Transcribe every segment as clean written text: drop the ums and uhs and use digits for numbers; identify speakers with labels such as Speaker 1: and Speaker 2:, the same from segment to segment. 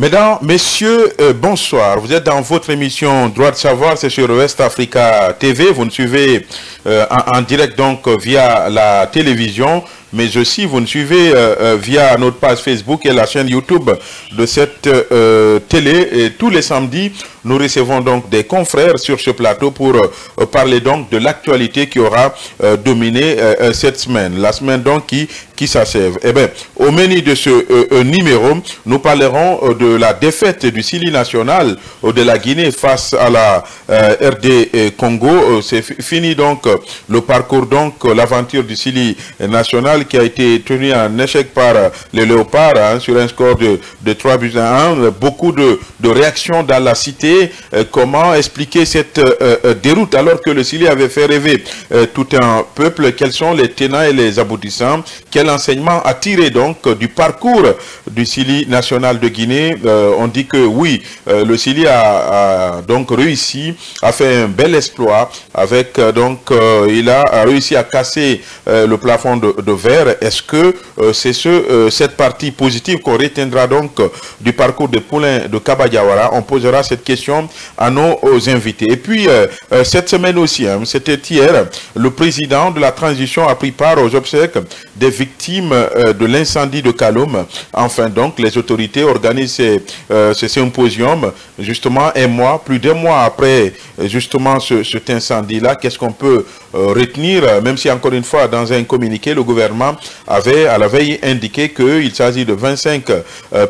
Speaker 1: Mesdames, messieurs, bonsoir. Vous êtes dans votre émission Droit de savoir, c'est sur West Africa TV. Vous nous suivez en direct donc via la télévision, mais aussi vous nous suivez via notre page Facebook et la chaîne YouTube de cette télé. Et tous les samedis, nous recevons donc des confrères sur ce plateau pour parler donc de l'actualité qui aura dominé cette semaine. La semaine donc qui s'achève. Eh bien, au menu de ce numéro, nous parlerons de la défaite du Sili national de la Guinée face à la RD Congo. C'est fini donc le parcours, donc l'aventure du Sili national qui a été tenu en échec par les Léopards sur un score de 3 buts à 1. Beaucoup de réactions dans la cité. Comment expliquer cette déroute alors que le Sili avait fait rêver tout un peuple? Quels sont les tenants et les aboutissants? Quel enseignement a tiré donc du parcours du Sili national de Guinée? On dit que oui, le Sili a donc réussi, a fait un bel exploit avec donc il a réussi à casser le plafond de verre. Est-ce que c'est cette partie positive qu'on retiendra donc du parcours de Poulain de Kaba-Diawara? On posera cette question à nos invités. Et puis cette semaine aussi, c'était hier, le président de la transition a pris part aux obsèques des victimes de l'incendie de Kaloum. Enfin donc, les autorités organisent ce symposium justement plus d'un mois après justement cet incendie-là. Qu'est-ce qu'on peut retenir, même si encore une fois dans un communiqué, le gouvernement avait à la veille indiqué qu'il s'agit de 25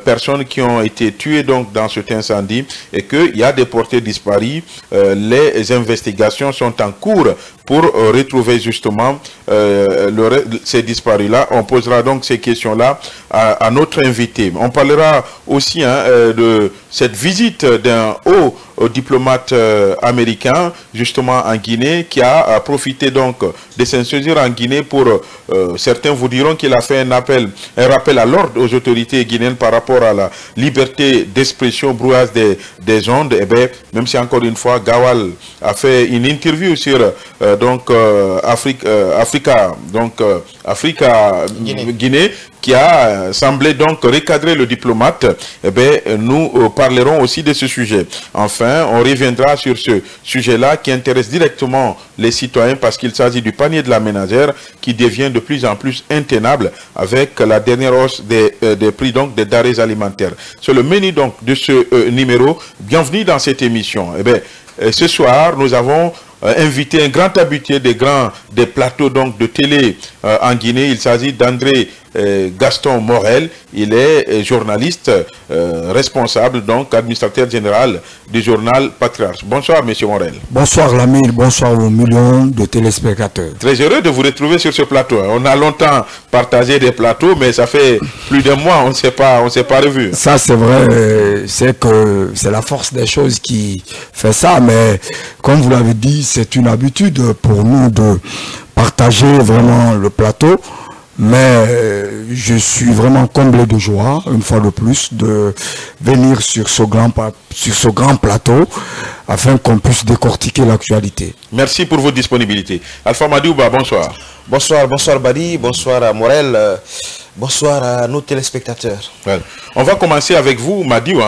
Speaker 1: personnes qui ont été tuées donc dans cet incendie et qu'il y a des portées disparues. Les investigations sont en cours pour retrouver justement ces disparus-là. On posera donc ces questions-là à notre invité. On parlera aussi de cette visite d'un haut diplomate américain justement en Guinée qui a profité donc de s'insurger en Guinée pour certains vous diront qu'il a fait un rappel à l'ordre aux autorités guinéennes par rapport à la liberté d'expression brouillage des ondes. Et bien, même si encore une fois Gawal a fait une interview sur Africa Guinée qui a semblé donc recadrer le diplomate, eh bien, nous parlerons aussi de ce sujet. Enfin, on reviendra sur ce sujet-là qui intéresse directement les citoyens parce qu'il s'agit du panier de la ménagère qui devient de plus en plus intenable avec la dernière hausse des prix donc des denrées alimentaires. C'est le menu donc de ce numéro. Bienvenue dans cette émission. Eh bien, ce soir, nous avons invité un grand habitué des plateaux donc de télé en Guinée. Il s'agit d'André Gaston Morel. Il est journaliste responsable, donc administrateur général du journal Patriarche. Bonsoir, monsieur Morel.
Speaker 2: Bonsoir, Lamine. Bonsoir aux millions de téléspectateurs.
Speaker 1: Très heureux de vous retrouver sur ce plateau. On a longtemps partagé des plateaux, mais ça fait plus d'un mois, on ne s'est pas revus.
Speaker 2: Ça, c'est vrai. C'est la force des choses qui fait ça. Mais comme vous l'avez dit, c'est une habitude pour nous de partager vraiment le plateau. Mais je suis vraiment comblé de joie, une fois de plus, de venir sur ce grand plateau afin qu'on puisse décortiquer l'actualité.
Speaker 1: Merci pour votre disponibilité. Alpha Madiouba, bonsoir.
Speaker 3: Bonsoir Badi, bonsoir à Morel, bonsoir à nos téléspectateurs.
Speaker 1: Voilà. On va commencer avec vous, Madiou,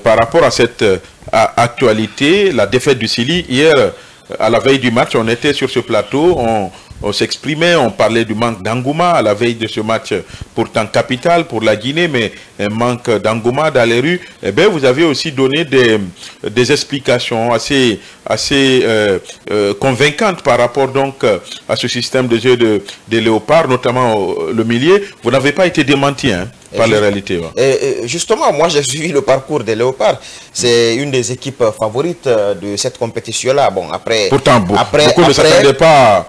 Speaker 1: par rapport à cette actualité, la défaite du Sili. Hier, à la veille du match, on était sur ce plateau, on s'exprimait, on parlait du manque d'engouement à la veille de ce match, pourtant capital pour la Guinée, mais un manque d'engouement dans les rues. Eh bien, vous avez aussi donné des explications assez convaincantes par rapport donc à ce système de jeu des Léopards, notamment le milieu. Vous n'avez pas été démenti par la réalité.
Speaker 3: Justement, moi j'ai suivi le parcours des Léopards. C'est une des équipes favorites de cette compétition-là. Bon, après.
Speaker 1: Pourtant, beaucoup ne s'attendaient pas.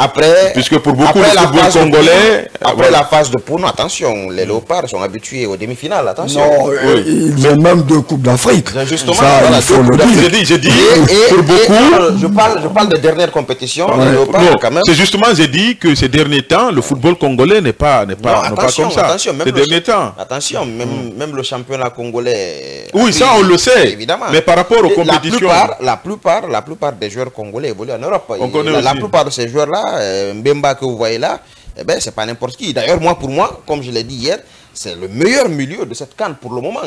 Speaker 1: Puisque pour beaucoup, le football congolais.
Speaker 3: Après la phase de poule, attention, les Léopards sont habitués aux demi-finales. Attention.
Speaker 2: Non, ils ont même 2 Coupes d'Afrique.
Speaker 3: Justement,
Speaker 2: ça,
Speaker 3: voilà,
Speaker 2: il faut le dire.
Speaker 1: J'ai dit, pour beaucoup.
Speaker 3: Je parle de dernière compétition. Les Léopards, quand même.
Speaker 1: C'est justement, j'ai dit que ces derniers temps, le football congolais n'est pas comme ça.
Speaker 3: Attention, même
Speaker 1: ces derniers temps.
Speaker 3: Attention, même le championnat congolais.
Speaker 1: Oui, ça on le sait.
Speaker 3: Évidemment.
Speaker 1: Mais par rapport aux compétitions.
Speaker 3: La plupart des joueurs congolais évoluent en Europe.
Speaker 1: La
Speaker 3: plupart de ces joueurs-là, Mbemba que vous voyez là, eh ben, c'est pas n'importe qui. D'ailleurs, pour moi, comme je l'ai dit hier, c'est le meilleur milieu de cette CAN pour le moment.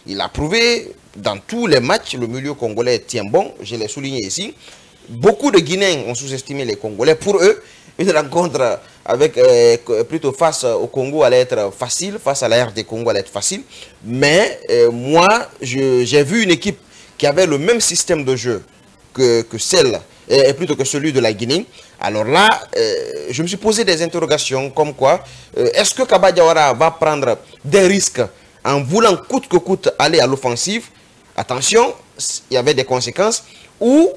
Speaker 3: Il a prouvé dans tous les matchs, le milieu congolais tient bon, je l'ai souligné ici. Beaucoup de Guinéens ont sous-estimé les Congolais. Pour eux, une rencontre avec, plutôt face au Congo allait être facile, face à la RD Congo allait être facile. Mais moi, j'ai vu une équipe qui avait le même système de jeu que celle, plutôt que celui de la Guinée. Alors là, je me suis posé des interrogations comme quoi, est-ce que Kaba Diawara va prendre des risques en voulant coûte que coûte aller à l'offensive? Attention, il y avait des conséquences. Ou,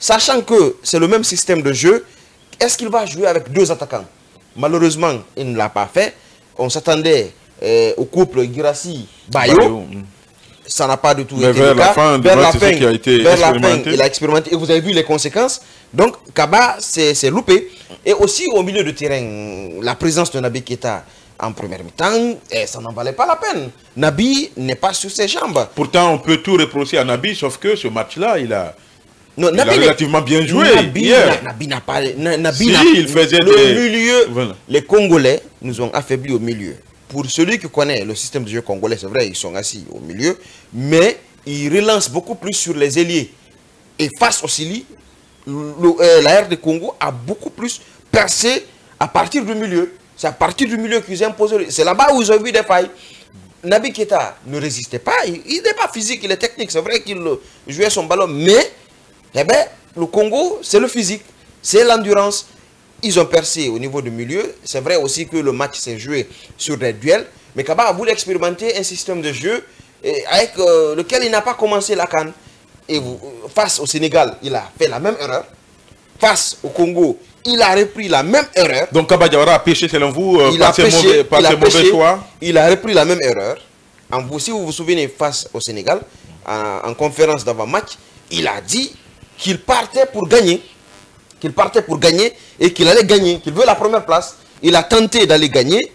Speaker 3: sachant que c'est le même système de jeu, est-ce qu'il va jouer avec 2 attaquants? Malheureusement, il ne l'a pas fait. On s'attendait au couple Guirassy-Bayo. Ça n'a pas du tout été le cas. Vers la fin, il a expérimenté. Et vous avez vu les conséquences. Donc, Kaba s'est loupé. Et aussi, au milieu de terrain, la présence de Naby Keita en première mi-temps, ça n'en valait pas la peine. Naby n'est pas sur ses jambes.
Speaker 1: Pourtant, on peut tout reprocher à Naby, sauf que ce match-là, il a relativement bien joué.
Speaker 3: Naby n'a pas...
Speaker 1: il faisait
Speaker 3: le milieu, voilà. Les Congolais nous ont affaiblis au milieu. Pour celui qui connaît le système de jeu congolais, c'est vrai, ils sont assis au milieu, mais ils relancent beaucoup plus sur les ailiers. Et face au Sili, la RD Congo a beaucoup plus percé à partir du milieu. C'est à partir du milieu qu'ils imposent. C'est là-bas où ils ont vu des failles. Naby Keita ne résistait pas. Il n'est pas physique, il est technique. C'est vrai qu'il jouait son ballon, mais eh ben, le Congo, c'est le physique, c'est l'endurance. Ils ont percé au niveau du milieu. C'est vrai aussi que le match s'est joué sur des duels. Mais Kaba a voulu expérimenter un système de jeu avec lequel il n'a pas commencé la CAN. Et face au Sénégal, il a fait la même erreur. Face au Congo, il a repris la même erreur.
Speaker 1: Donc Kaba Diawara a péché selon vous par ses mauvais choix.
Speaker 3: Il a repris la même erreur. Si vous vous souvenez, face au Sénégal, en conférence d'avant-match, il a dit qu'il partait pour gagner. Et qu'il allait gagner, qu'il veut la première place. Il a tenté d'aller gagner.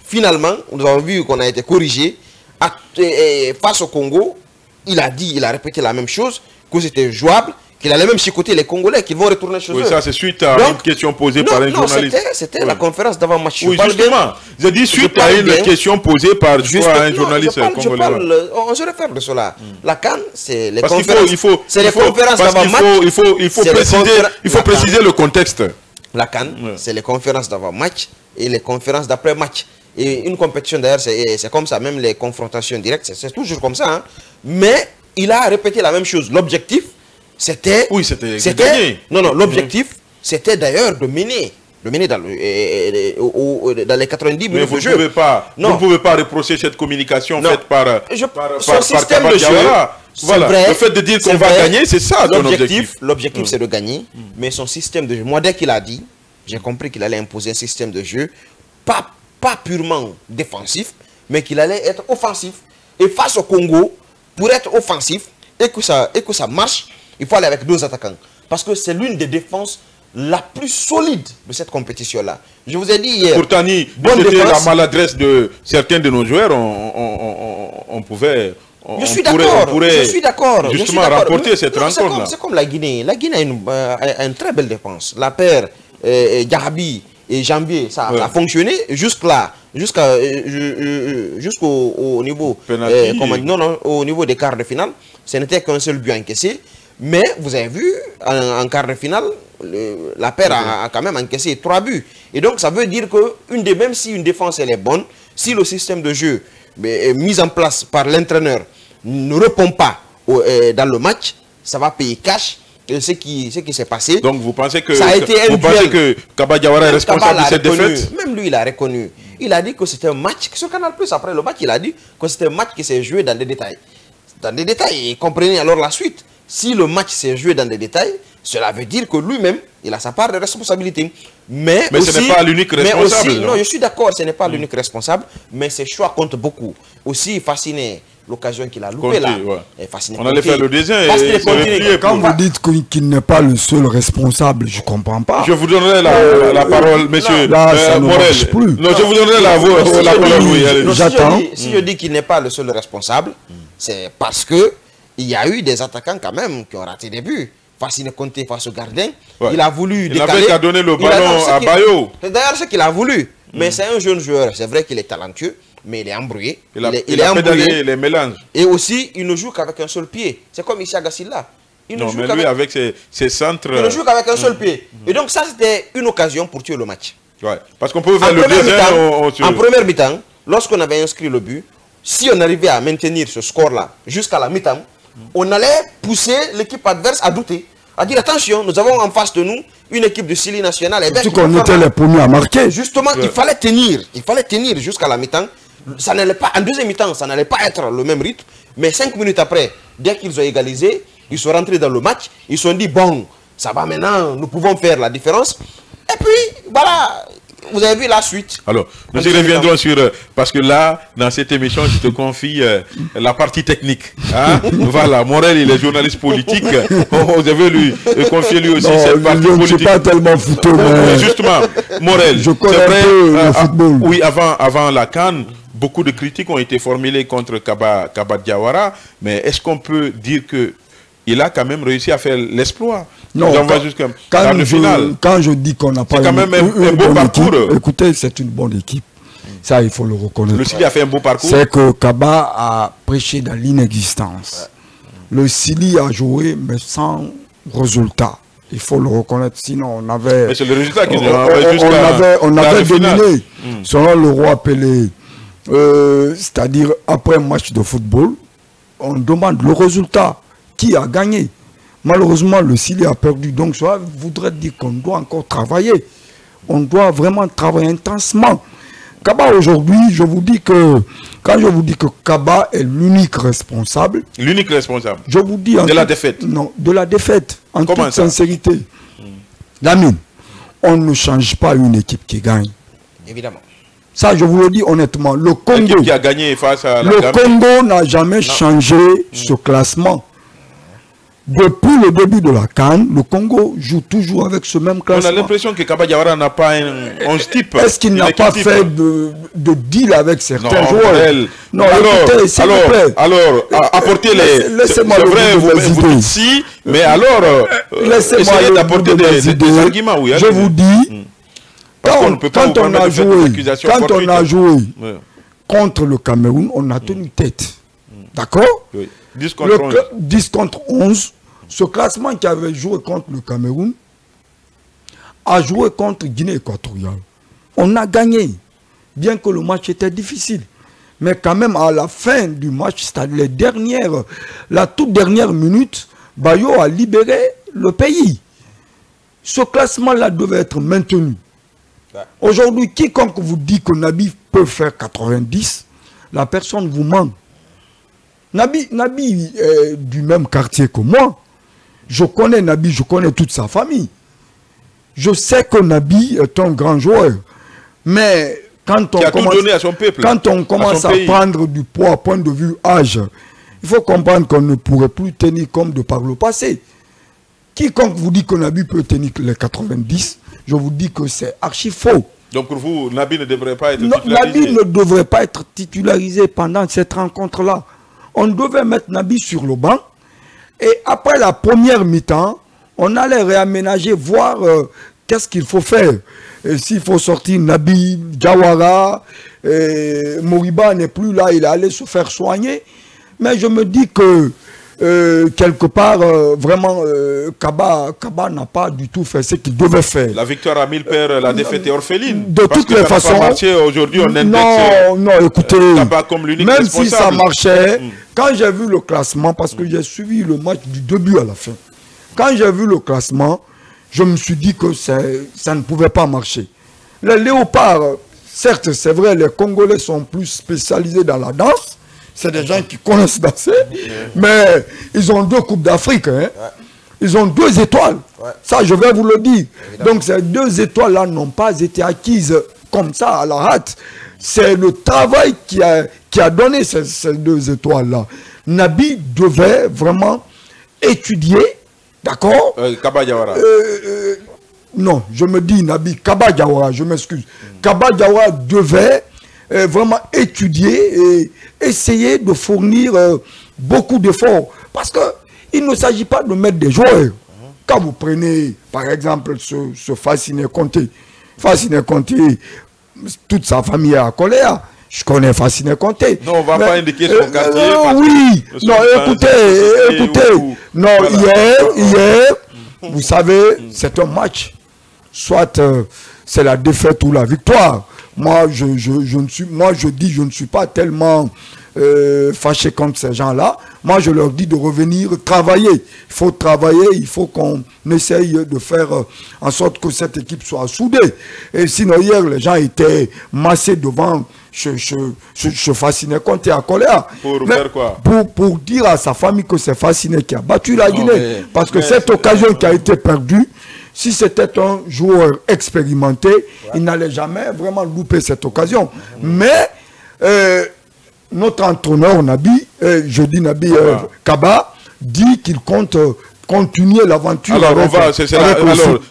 Speaker 3: Finalement, nous avons vu qu'on a été corrigé. Face au Congo, il a répété la même chose, que c'était jouable, qu'il allait même chicoter les Congolais qui vont retourner chez eux.
Speaker 1: Ça c'est suite à une question posée par un journaliste.
Speaker 3: C'était la conférence d'avant-match.
Speaker 1: Oui, justement. J'ai dit suite à une question posée par un journaliste congolais.
Speaker 3: On se réfère de cela. La CAN, c'est les conférences. C'est les conférences d'avant-match.
Speaker 1: Il faut préciser le contexte.
Speaker 3: La CAN, c'est les conférences d'avant-match et les conférences d'après-match. Et une compétition d'ailleurs, c'est comme ça, même les confrontations directes, c'est toujours comme ça. Hein. Mais il a répété la même chose. L'objectif, c'était...
Speaker 1: Oui, c'était gagner.
Speaker 3: Non, l'objectif, c'était d'ailleurs de mener dans les 90 minutes de jeu.
Speaker 1: Vous ne pouvez pas reprocher cette communication faite par
Speaker 3: système de jeu.
Speaker 1: Voilà, vrai, le fait de dire qu'on va gagner, c'est ça ton objectif.
Speaker 3: L'objectif, c'est de gagner, mais son système de jeu, moi, dès qu'il a dit, j'ai compris qu'il allait imposer un système de jeu, pas purement défensif, mais qu'il allait être offensif. Et face au Congo, pour être offensif, et que ça marche, il faut aller avec 2 attaquants. Parce que c'est l'une des défenses la plus solide de cette compétition-là. Je vous ai dit hier...
Speaker 1: Pourtant, c'était la maladresse de certains de nos joueurs, on pouvait...
Speaker 3: Je suis d'accord.
Speaker 1: Justement, remporter cette rencontre-là.
Speaker 3: C'est comme la Guinée. La Guinée a une très belle défense. La paire Diaby et Jambier, ça a fonctionné jusqu'au niveau... au niveau des quarts de finale. Ce n'était qu'un seul but encaissé. Mais vous avez vu, en quart de finale, la paire a quand même encaissé 3 buts. Et donc, ça veut dire que même si une défense elle est bonne, si le système de jeu est mis en place par l'entraîneur ne répond pas dans le match, ça va payer cash. Ce qui s'est passé.
Speaker 1: Donc vous pensez que
Speaker 3: Kaba
Speaker 1: Diawara est responsable de cette défaite?
Speaker 3: Même lui, il a reconnu. Il a dit que c'était un match, sur Canal+, après le match, il a dit que c'était un match qui s'est joué dans des détails. Dans des détails, et comprenez alors la suite. Si le match s'est joué dans des détails, cela veut dire que lui-même, il a sa part de responsabilité. Mais aussi,
Speaker 1: ce n'est pas l'unique responsable.
Speaker 3: Non, je suis d'accord, ce n'est pas l'unique responsable, mais ses choix comptent beaucoup. Aussi, Fasciné, l'occasion qu'il a loupée là.
Speaker 1: On allait faire le dessin.
Speaker 2: Quand vous dites qu'il n'est pas le seul responsable, je ne comprends pas.
Speaker 1: Je vous donnerai la parole, monsieur Morel. Non, je vous donnerai la parole.
Speaker 3: J'attends. Si je dis qu'il n'est pas le seul responsable, c'est parce que il y a eu des attaquants quand même qui ont raté des buts. Fasciné Conté face au gardien. Il a voulu décaler. Il
Speaker 1: n'avait qu'à donner le ballon à Bayo.
Speaker 3: C'est d'ailleurs ce qu'il a voulu. Mais c'est un jeune joueur. C'est vrai qu'il est talentueux. mais il est embrouillé.
Speaker 1: Il a pédalé les mélanges.
Speaker 3: Et aussi, il ne joue qu'avec un seul pied. C'est comme Issa Gassila.
Speaker 1: Non, mais lui, avec ses centres...
Speaker 3: Il ne joue qu'avec un seul pied. Et donc, ça, c'était une occasion pour tuer le match.
Speaker 1: Ouais. Parce qu'on peut faire le deuxième...
Speaker 3: En première mi-temps, lorsqu'on avait inscrit le but, si on arrivait à maintenir ce score-là jusqu'à la mi-temps, on allait pousser l'équipe adverse à douter. À dire, attention, nous avons en face de nous une équipe de Sili nationale.
Speaker 2: Surtout qu'on était les premiers à marquer.
Speaker 3: Justement, il fallait tenir jusqu'à la mi-temps. Ça n'allait pas, en deuxième mi-temps, ça n'allait pas être le même rythme. Mais 5 minutes après, dès qu'ils ont égalisé, ils sont rentrés dans le match. Ils se sont dit, bon, ça va maintenant, nous pouvons faire la différence. Et puis, voilà, vous avez vu la suite.
Speaker 1: Alors, nous y reviendrons sur... parce que là, dans cette émission, je te confie la partie technique. Hein? Voilà, Morel, il est journaliste politique. Vous avez lui confier lui aussi cette partie politique.
Speaker 2: Je ne suis pas tellement fouteux, mais...
Speaker 1: Justement, Morel,
Speaker 2: je connais un peu le football.
Speaker 1: Oui, avant la CAN, beaucoup de critiques ont été formulées contre Kaba Diawara. Mais est-ce qu'on peut dire qu'il a quand même réussi à faire l'exploit?
Speaker 2: Non, quand je dis qu'on n'a pas
Speaker 1: quand même un beau parcours.
Speaker 2: Écoutez, c'est une bonne équipe. Ça, il faut le reconnaître.
Speaker 1: Le Sili a fait un beau parcours.
Speaker 2: C'est que Kaba a prêché dans l'inexistence. Le Sili a joué, mais sans résultat. Il faut le reconnaître. Sinon, on avait...
Speaker 1: Mais c'est le résultat qui
Speaker 2: on avait dominé. Selon le roi Pelé, c'est-à-dire après un match de football, on demande le résultat. Qui a gagné? Malheureusement, le Sili a perdu. Donc, ça voudrait dire qu'on doit encore travailler. On doit vraiment travailler intensement. Kaba, aujourd'hui, je vous dis que... Quand je vous dis que Kaba est l'unique responsable...
Speaker 1: L'unique responsable?
Speaker 2: Je vous dis...
Speaker 1: De la défaite?
Speaker 2: Non, de la défaite. En toute sincérité. Lamine, on ne change pas une équipe qui gagne.
Speaker 3: Évidemment.
Speaker 2: Ça, je vous le dis honnêtement. Le Congo...
Speaker 1: L'équipe qui a gagné face à la
Speaker 2: Le Congo n'a jamais changé ce classement. Depuis le début de la CAN, le Congo joue toujours avec ce même classement.
Speaker 1: On a l'impression que Kaba Diawara n'a pas un 11 type.
Speaker 2: Est-ce qu'il n'a pas fait de deal avec certains joueurs?
Speaker 1: Non, écoutez, s'il vous plaît. Alors, apportez les...
Speaker 2: Laissez-moi le
Speaker 1: vrai, vous dites si, mais alors, essayez d'apporter des arguments. Oui,
Speaker 2: je vous dis, quand on a joué contre le Cameroun, on a tenu tête. D'accord? 10 contre 11. Ce classement qui avait joué contre le Cameroun a joué contre Guinée équatoriale. On a gagné, bien que le match était difficile. Mais quand même, à la fin du match, c'est-à-dire la toute dernière minute, Bayo a libéré le pays. Ce classement-là devait être maintenu. Aujourd'hui, quiconque vous dit que Nabi peut faire 90, la personne vous ment. Nabi est du même quartier que moi. Je connais Nabi, je connais toute sa famille. Je sais que Nabi est un grand joueur. Mais quand on commence à prendre du poids à point de vue âge, il faut comprendre qu'on ne pourrait plus tenir comme de par le passé. Quiconque vous dit que Nabi peut tenir les 90, je vous dis que c'est archi faux.
Speaker 1: Donc pour vous, Nabi ne devrait pas être titularisé?
Speaker 2: Nabi ne devrait pas être titularisé pendant cette rencontre-là. On devait mettre Nabi sur le banc. Et après la première mi-temps, on allait réaménager, voir qu'est-ce qu'il faut faire. S'il faut sortir Nabi, Diawara, Moriba n'est plus là, il est allé se faire soigner. Mais je me dis que quelque part, vraiment, Kaba n'a pas du tout fait ce qu'il devait faire.
Speaker 1: La victoire à 1000 paires, la défaite est orpheline.
Speaker 2: De toutes les façons.
Speaker 1: Aujourd'hui, on
Speaker 2: non, écoutez,
Speaker 1: comme
Speaker 2: même si ça marchait, quand j'ai vu le classement, parce que j'ai suivi le match du début à la fin, quand j'ai vu le classement, je me suis dit que ça ne pouvait pas marcher. Les léopards, certes, c'est vrai, les Congolais sont plus spécialisés dans la danse. C'est des gens qui connaissent danser, mais ils ont 2 Coupes d'Afrique. Hein. Ils ont 2 étoiles. Ça, je vais vous le dire. Évidemment. Donc, ces 2 étoiles-là n'ont pas été acquises comme ça à la hâte. C'est le travail qui a donné ces 2 étoiles-là. Nabi devait vraiment étudier, d'accord?
Speaker 1: Kaba Diawara.
Speaker 2: Non, je me dis Nabi, Kaba Diawara, je m'excuse. Kaba Diawara devait vraiment étudier et essayer de fournir beaucoup d'efforts. Parce qu'il ne s'agit pas de mettre des joueurs. Quand vous prenez, par exemple, ce Fasciné Conté, toute sa famille est à Coléa. Je connais Fasciné Conté.
Speaker 1: Non, on ne va pas indiquer son quartier.
Speaker 2: Oui, non, écoutez. Non,
Speaker 1: voilà.
Speaker 2: hier, vous savez, c'est un match. Soit c'est la défaite ou la victoire. Moi, je dis, je ne suis pas tellement fâché contre ces gens-là. Moi, je leur dis de revenir travailler. Il faut travailler, il faut qu'on essaye de faire en sorte que cette équipe soit soudée. Et sinon, hier, les gens étaient massés devant je Fasciné Conté à colère.
Speaker 1: Pour faire quoi?
Speaker 2: Pour dire à sa famille que c'est Fasciné qui a battu la Guinée. Parce que cette occasion qui a été perdue, si c'était un joueur expérimenté, il n'allait jamais vraiment louper cette occasion. Mais notre entraîneur Nabi, Kaba, dit qu'il compte continuer l'aventure.
Speaker 1: Alors, c'est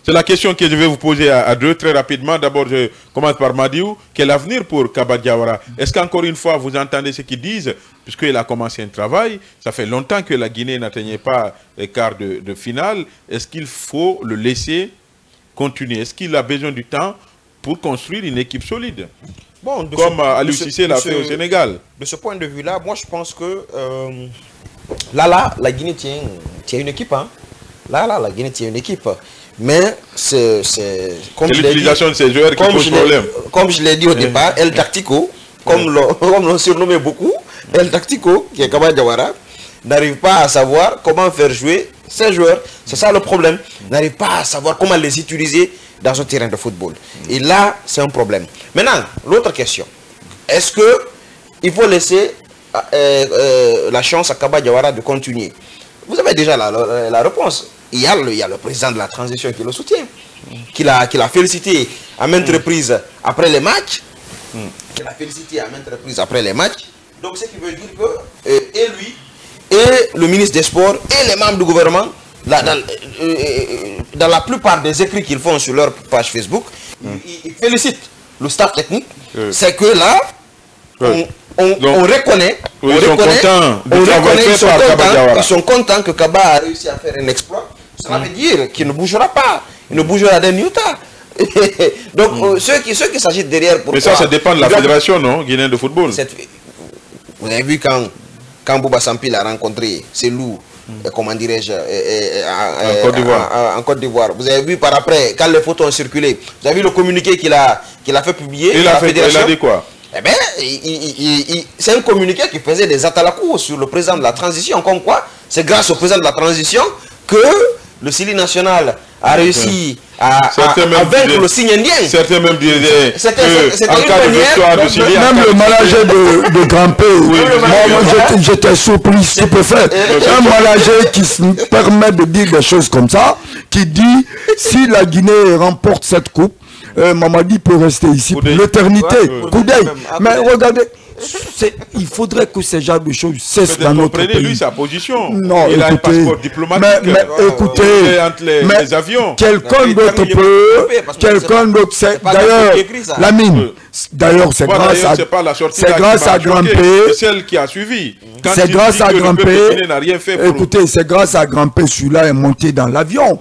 Speaker 1: la question que je vais vous poser à deux très rapidement. D'abord, je commence par Madiou. Quel avenir pour Kaba Diawara? Est-ce qu'encore une fois, vous entendez ce qu'ils disent? Puisqu'il a commencé un travail, ça fait longtemps que la Guinée n'atteignait pas les quarts de finale. Est-ce qu'il faut le laisser continuer? Est-ce qu'il a besoin du temps pour construire une équipe solide? Bon, comme Aliou Cissé l'a fait au Sénégal.
Speaker 3: De ce point de vue-là, moi je pense que là, la Guinée tient une équipe. Hein. Là, la Guinée tient une équipe. Mais c'est
Speaker 1: l'utilisation de ces joueurs qui pose problème.
Speaker 3: Comme je l'ai dit au départ, El Tactico, comme l'ont surnommé beaucoup, El Tactico, qui est Kaba Diawara, n'arrive pas à savoir comment faire jouer ces joueurs. C'est ça le problème. N'arrive pas à savoir comment les utiliser dans un terrain de football. Et là, c'est un problème. Maintenant, l'autre question. Est-ce qu'il faut laisser la chance à Kaba Diawara de continuer? Vous avez déjà la réponse. Il y a le président de la transition qui le soutient, qui l'a félicité à maintes reprises après les matchs. Donc, ce qui veut dire que et lui, et le ministre des Sports, et les membres du gouvernement, dans la plupart des écrits qu'ils font sur leur page Facebook, ils félicitent le staff technique. C'est que là, on reconnaît, ils sont contents que Kaba a réussi à faire un exploit. Cela veut dire qu'il ne bougera pas, il ne bougera d'un iota. Donc ceux qui s'agitent derrière...
Speaker 1: Mais ça dépend de la fédération, non, guinéenne de football.
Speaker 3: Vous avez vu quand Bouba Sampi l'a rencontré, c'est lourd. Comment dirais-je, en Côte d'Ivoire. Vous avez vu par après, quand les photos ont circulé, vous avez vu le communiqué qu'il a fait publier.
Speaker 1: Il a dit quoi?
Speaker 3: Eh bien, c'est un communiqué qui faisait des atalakou sur le président de la transition. Comme quoi, c'est grâce au président de la transition que le Sili national a réussi à vaincre le signe indien.
Speaker 1: Certains même disaient
Speaker 3: en cas de victoire
Speaker 2: du Sili, même le manager de Grand-P, moi j'étais surpris, stupéfait. Un manager qui se permet de dire des choses comme ça, qui dit si la Guinée remporte cette coupe, Mamadi peut rester ici pour l'éternité. Coup d'œil. Mais regardez, il faudrait que ces genres de choses cessent dans notre pays.
Speaker 1: Lui sa position.
Speaker 2: Non,
Speaker 1: il a un passeport diplomatique.
Speaker 2: Mais écoutez,
Speaker 1: entre les avions.
Speaker 2: Quelqu'un d'autre peut. Quelqu'un d'autre. D'ailleurs, la mine. D'ailleurs, c'est grâce à Grand-P.
Speaker 1: C'est celle qui a suivi.
Speaker 2: C'est grâce à Grand-P. Écoutez, c'est grâce à Grand-P, celui-là est monté dans l'avion.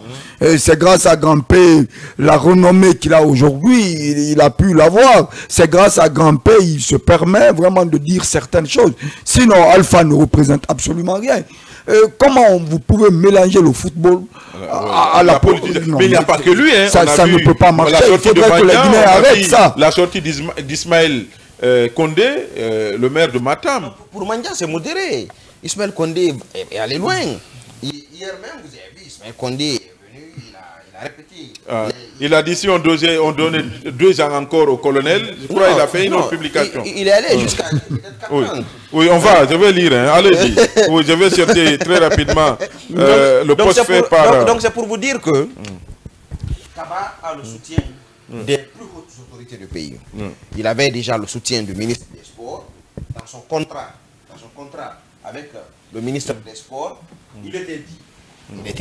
Speaker 2: C'est grâce à Grand-P, la renommée qu'il a aujourd'hui, il a pu l'avoir. C'est grâce à Grand-P, il se permet vraiment de dire certaines choses. Sinon, Alpha ne représente absolument rien. Comment vous pouvez mélanger le football à la politique?
Speaker 1: Mais il n'y a pas que lui. Hein.
Speaker 2: Ça ne peut pas marcher. Il faudrait que les Guinéens arrêtent ça.
Speaker 1: La sortie d'Ismaël Condé, le maire de Matam.
Speaker 3: Pour Mandia, c'est modéré. Ismaël Condé est allé loin. Hier même, vous avez vu, Ismaël Condé... Il a répété.
Speaker 1: Il a dit si on donnait 2 ans encore au colonel, je crois qu'il a fait une autre publication.
Speaker 3: Il est allé jusqu'à 4 ans.
Speaker 1: Oui, on va, je vais lire, hein. Allez-y. Oui, je vais chercher très rapidement le poste fait par...
Speaker 3: Donc c'est pour vous dire que Kaba a le soutien des plus hautes autorités du pays. Il avait déjà le soutien du ministre des Sports dans son contrat avec le ministre des Sports. Il était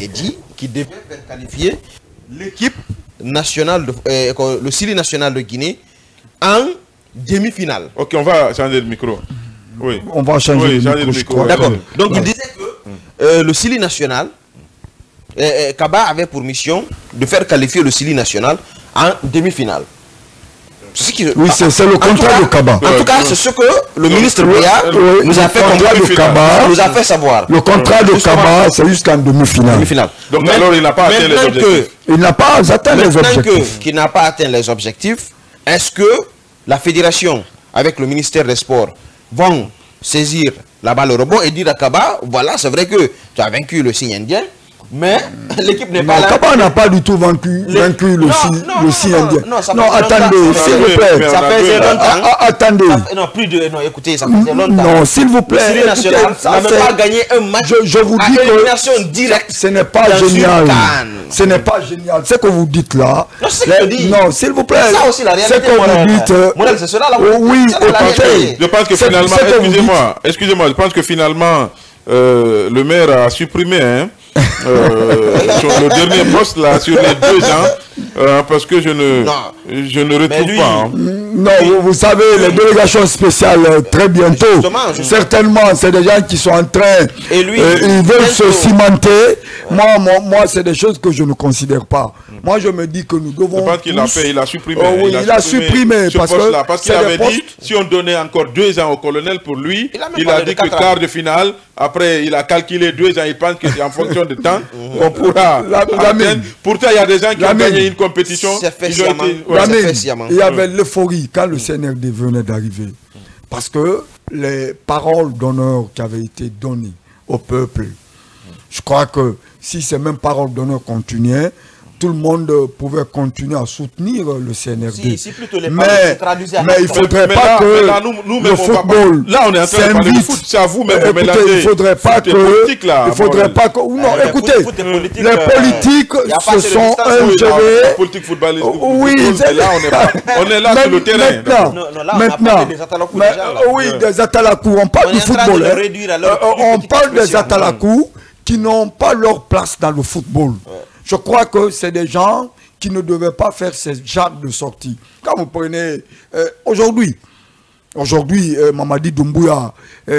Speaker 3: dit qu'il devait faire qualifier l'équipe nationale, le Sili national de Guinée en demi-finale.
Speaker 1: Ok, on va changer de micro. Oui.
Speaker 2: On va changer de micro.
Speaker 3: D'accord. Donc il disait que le Sili national, Kaba avait pour mission de faire qualifier le Sili national en demi-finale.
Speaker 2: Oui, c'est le contrat de Kaba.
Speaker 3: En tout cas, c'est ce que le ministre Bria nous a fait comprendre, nous a fait savoir.
Speaker 2: Le contrat de Kaba, c'est jusqu'en demi-finale.
Speaker 1: Donc alors, il n'a pas atteint les objectifs.
Speaker 2: Il n'a pas atteint les objectifs.
Speaker 3: Qu'il n'a pas atteint les objectifs, est-ce que la fédération, avec le ministère des Sports, vont saisir la balle au rebond et dire à Kaba, voilà, c'est vrai que tu as vaincu le signe indien, mais l'équipe n'est pas là.
Speaker 2: Kaba n'a pas du tout vaincu le signe indien. Non, attendez, s'il vous plaît.
Speaker 3: Ça faisait longtemps.
Speaker 2: Attendez.
Speaker 3: Non, écoutez, ça faisait longtemps.
Speaker 2: Non, s'il vous plaît.
Speaker 3: Le national n'a même pas gagné un match.
Speaker 2: Je vous dis
Speaker 3: que directe.
Speaker 2: Ce n'est pas génial. Ce n'est pas génial. Ce que vous dites là. Non, s'il vous plaît.
Speaker 3: Ça aussi, la réalité.
Speaker 2: Ce que vous dites.
Speaker 3: C'est cela là.
Speaker 2: Oui, écoutez.
Speaker 1: Je pense que finalement, excusez-moi, je pense que finalement, le maire a supprimé sur le dernier poste là, sur les 2 ans, parce que je ne retrouve pas.
Speaker 2: Non, vous savez, les délégations spéciales, très bientôt, certainement, c'est des gens qui sont en train, ils veulent se cimenter. Moi, c'est des choses que je ne considère pas. Moi, je me dis que nous devons...
Speaker 1: Je pense qu'il a fait, il a supprimé.
Speaker 2: Oui, il a supprimé
Speaker 1: parce qu'il avait dit, si on donnait encore 2 ans au colonel pour lui, il a dit que quart de finale, après il a calculé 2 ans, il pense que c'est en fonction de temps qu'on pourra atteindre. Pourtant, il y a des gens qui ont gagné une compétition.
Speaker 2: Il y avait l'euphorie quand le CNRD venait d'arriver. Parce que les paroles d'honneur qui avaient été données au peuple, je crois que si ces mêmes paroles d'honneur continuaient, tout le monde pouvait continuer à soutenir le CNRD.
Speaker 3: Si plutôt les
Speaker 2: mais il ne faudrait pas que le football...
Speaker 1: Là, on est en train de parler de foot, c'est à vous même de mélanger.
Speaker 2: Il ne faudrait pas que... Non, écoutez, les politiques se sont ingérés...
Speaker 1: politique footballistique.
Speaker 2: Oui,
Speaker 1: on est là sur le terrain.
Speaker 2: Maintenant, oui, des Atalakou, on parle du football. On parle des Atalakou qui n'ont pas leur place dans le football. Je crois que c'est des gens qui ne devaient pas faire ces genres de sorties. Quand vous prenez... Aujourd'hui, Mamadi Doumbouya,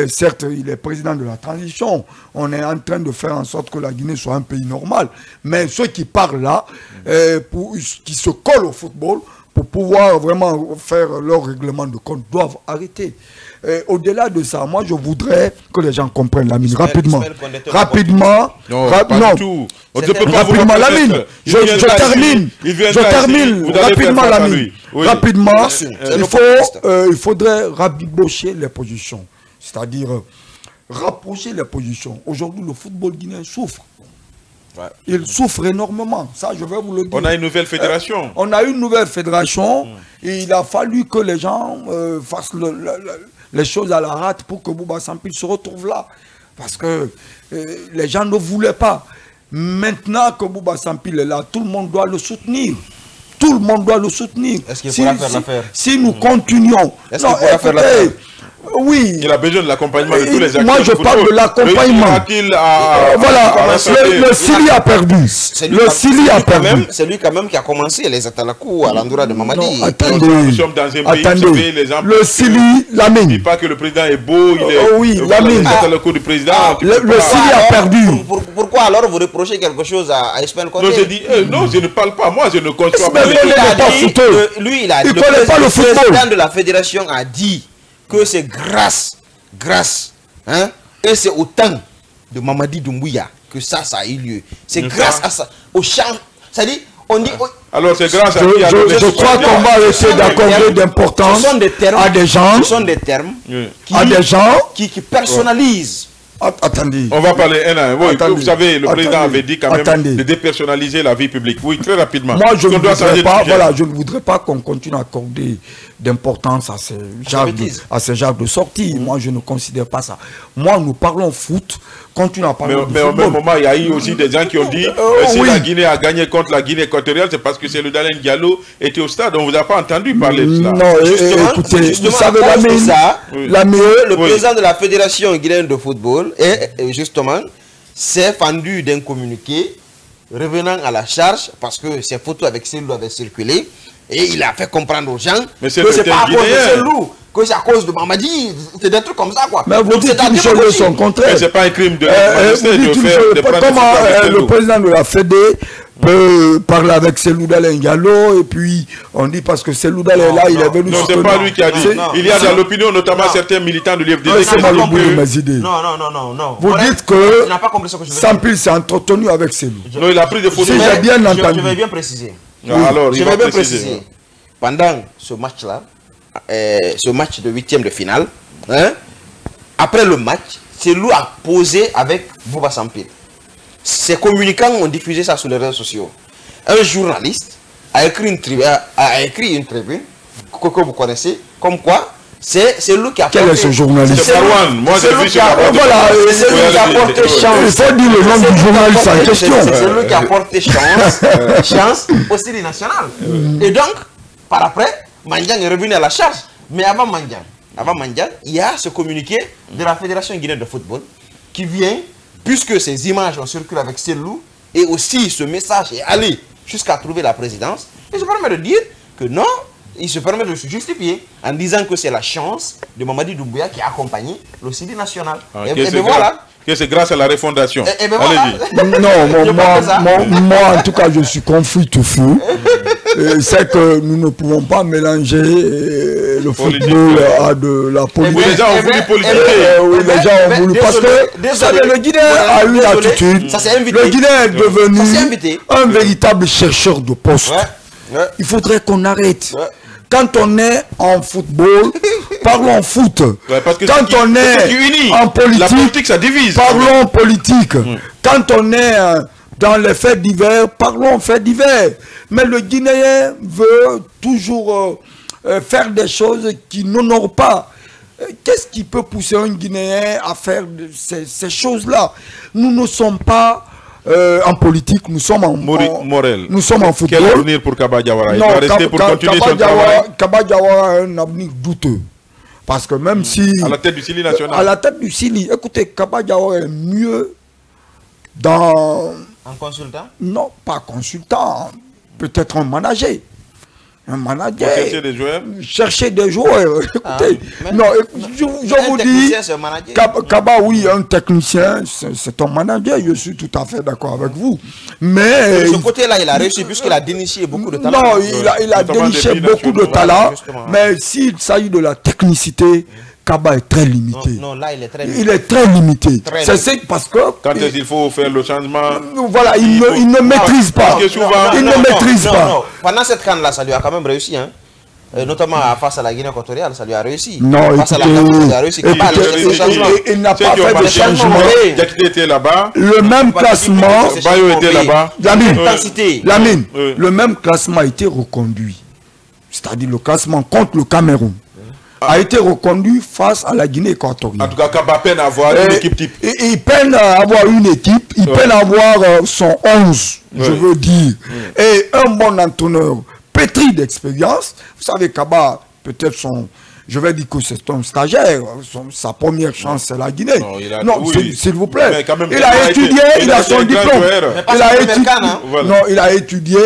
Speaker 2: certes, il est président de la transition. On est en train de faire en sorte que la Guinée soit un pays normal. Mais ceux qui parlent là, qui se collent au football, pour pouvoir vraiment faire leur règlement de compte, doivent arrêter. Au-delà de ça, moi je voudrais que les gens comprennent Lamine rapidement. Rapidement.
Speaker 1: Non, pas du tout.
Speaker 2: Rapidement, Lamine. Je termine. Rapidement, Lamine. Rapidement, il faudrait rabibocher les positions. C'est-à-dire rapprocher les positions. Aujourd'hui, le football guinéen souffre. Ouais. Il souffre énormément, ça je vais vous le dire.
Speaker 1: On a une nouvelle fédération.
Speaker 2: On a une nouvelle fédération et il a fallu que les gens fassent les choses à la rate pour que Bouba Sampi se retrouve là. Parce que les gens ne voulaient pas. Maintenant que Bouba Sampi est là, tout le monde doit le soutenir. Tout le monde doit le soutenir.
Speaker 3: Est-ce qu'il pourra faire l'affaire?
Speaker 2: Si nous continuons...
Speaker 3: Est-ce qu'il pourra faire l'affaire?
Speaker 2: Oui.
Speaker 1: Il a besoin de l'accompagnement de tous les acteurs.
Speaker 2: Moi, je parle de l'accompagnement. Voilà, le Sili a perdu. Le Sili a perdu.
Speaker 3: C'est lui quand même qui a commencé les Atalakou à l'endroit de Mamadi.
Speaker 2: Attendez.
Speaker 1: Nous sommes dans un pays,
Speaker 2: le Sili, Lamine.
Speaker 1: Ne dis pas que le président est beau, il est...
Speaker 2: Oui, Lamine.
Speaker 1: Du président.
Speaker 2: Le Sili a perdu.
Speaker 3: Pourquoi alors vous reprochez quelque chose à Ismaël Condé?
Speaker 1: Non, je dis, non, je ne parle pas. Moi, je ne conçois pas.
Speaker 3: Lui, il a dit, le président de la fédération a dit que c'est grâce, et c'est au temps de Mamadi Doumbouya que ça a eu lieu. C'est grâce à ça, au champ, c'est-à-dire, on dit...
Speaker 1: Alors c'est grâce à
Speaker 2: je crois qu'on va essayer d'accorder d'importance à des gens,
Speaker 3: ce sont des termes qui personnalisent.
Speaker 2: Attendez.
Speaker 1: On va parler oui, vous savez, le président avait dit quand même de dépersonnaliser la vie publique. Oui, très rapidement.
Speaker 2: Moi, je ne voudrais pas qu'on continue à accorder d'importance à ces genres de sorties. Moi, je ne considère pas ça. Moi, nous parlons foot, continuons à parler
Speaker 1: mais au même moment, il y a eu aussi des gens qui ont dit si la Guinée a gagné contre la Guinée équatoriale, c'est parce que c'est le Dalen Diallo était au stade. On ne vous a pas entendu parler de cela.
Speaker 2: Non, écoutez, vous savez,
Speaker 3: le président de la Fédération guinéenne de football, et justement, s'est fendu d'un communiqué revenant à la charge parce que ces photos avec Selou avaient circulé et il a fait comprendre aux gens que c'est pas à cause de Selou, que c'est à cause de Mamadi, c'est des trucs comme ça quoi.
Speaker 2: Mais vous dites une chose de son contraire.
Speaker 1: C'est pas un crime de
Speaker 2: comment le président de la Fédé peut parler avec Seloudal Ndiallo, et puis on dit parce que Seloudal est là, il est venu...
Speaker 1: Non, c'est pas lui qui a dit. Il y a dans l'opinion, notamment certains militants de l'IFDD.
Speaker 2: Laissez-moi le bout de mes idées.
Speaker 3: Non.
Speaker 2: Vous dites que
Speaker 3: tu n'as pas compris ce que je veux dire.
Speaker 2: Sampil s'est entretenu avec Selou.
Speaker 1: Non, il a pris des photos.
Speaker 2: Si j'ai bien entendu.
Speaker 3: Je vais bien préciser.
Speaker 1: Alors,
Speaker 3: Je vais bien préciser. Pendant ce match-là, ce match de 8e de finale, hein, après le match, Selou a posé avec Bouba Sampil. Ses communicants ont diffusé ça sur les réseaux sociaux. Un journaliste a écrit une tribune que vous connaissez, comme quoi c'est lui qui a
Speaker 2: Quel est ce journaliste?
Speaker 1: C'est Marwan. Moi, j'ai vu
Speaker 3: c'est lui qui a porté chance.
Speaker 2: Il faut dire le nom du journaliste en question.
Speaker 3: C'est lui qui a porté chance au Syrie national. Et donc, par après, Mandiang est revenu à la charge. Mais avant Mandiang, il y a ce communiqué de la Fédération guinéenne de football qui vient, puisque ces images ont circulé avec Selou, et aussi ce message est allé jusqu'à trouver la présidence. Et je permets de dire que non, il se permet de se justifier en disant que c'est la chance de Mamadi Doumbouya qui a accompagné le Sidi national. Et bien voilà.
Speaker 1: Que c'est grâce à la refondation.
Speaker 3: Et bien voilà.
Speaker 2: Non, moi en tout cas je suis confus tout fou. C'est que nous ne pouvons pas mélanger le football à de la politique.
Speaker 1: Oui, les gens ont voulu politiquer.
Speaker 2: Oui, les gens ont voulu. Parce que le Guinéen a une attitude. Le Guinéen est devenu un véritable chercheur de poste. Il faudrait qu'on arrête. Quand on est en football, parlons foot. Quand on est en politique,
Speaker 1: la politique, ça divise.
Speaker 2: Parlons politique. Quand on est dans les faits divers, parlons faits divers. Mais le Guinéen veut toujours faire des choses qui n'honorent pas. Qu'est-ce qui peut pousser un Guinéen à faire ces choses-là? Nous ne sommes pas en politique, nous sommes en nous sommes en football.
Speaker 1: Quel avenir pour Kaba Diawara? Il va rester pour continuer son travail.
Speaker 2: Kaba Diawara a un avenir douteux. Parce que même si...
Speaker 1: À la tête du Sili national.
Speaker 2: À la tête du Sili. Écoutez, Kaba Diawara est mieux dans...
Speaker 3: Un consultant?
Speaker 2: Non, pas consultant. Peut-être un manager. Un manager.
Speaker 1: Chercher des joueurs.
Speaker 2: Chercher des joueurs. Écoutez, non, je vous dis, Kaba, oui, un technicien, c'est un manager. Je suis tout à fait d'accord avec vous. Mais
Speaker 3: de ce côté-là, il a réussi puisqu'il a déniché beaucoup de talent.
Speaker 2: Non, il a déniché beaucoup de talent. Mais s'il s'agit de la technicité, Kaba est très limité.
Speaker 3: Non, là, il est très limité.
Speaker 2: Il est très limité. C'est parce que...
Speaker 1: Quand il faut faire le changement...
Speaker 2: Voilà, il ne maîtrise pas. Il ne maîtrise pas.
Speaker 3: Pendant cette canne-là, ça lui a quand même réussi. Hein. Notamment face à la Guinée équatoriale, ça lui a réussi.
Speaker 2: Non,
Speaker 3: face à la Cameroun, ça lui a réussi.
Speaker 2: Il n'a pas fait de changement.
Speaker 1: Yakité était là-bas.
Speaker 2: Le même classement...
Speaker 1: Bayo était là-bas.
Speaker 2: Lamine, le même classement a été reconduit. C'est-à-dire le classement contre le Cameroun a été reconduit face à la Guinée équatoriale.
Speaker 1: En tout cas, Kaba peine à avoir une équipe type.
Speaker 2: Il peine à avoir une équipe, il peine à avoir son 11, je veux dire. Et un bon entraîneur, pétri d'expérience. Vous savez, Kaba, peut-être je vais dire que c'est un stagiaire. Sa première chance, c'est la Guinée. Non, s'il vous plaît. Il a étudié, il a son diplôme. Il a étudié.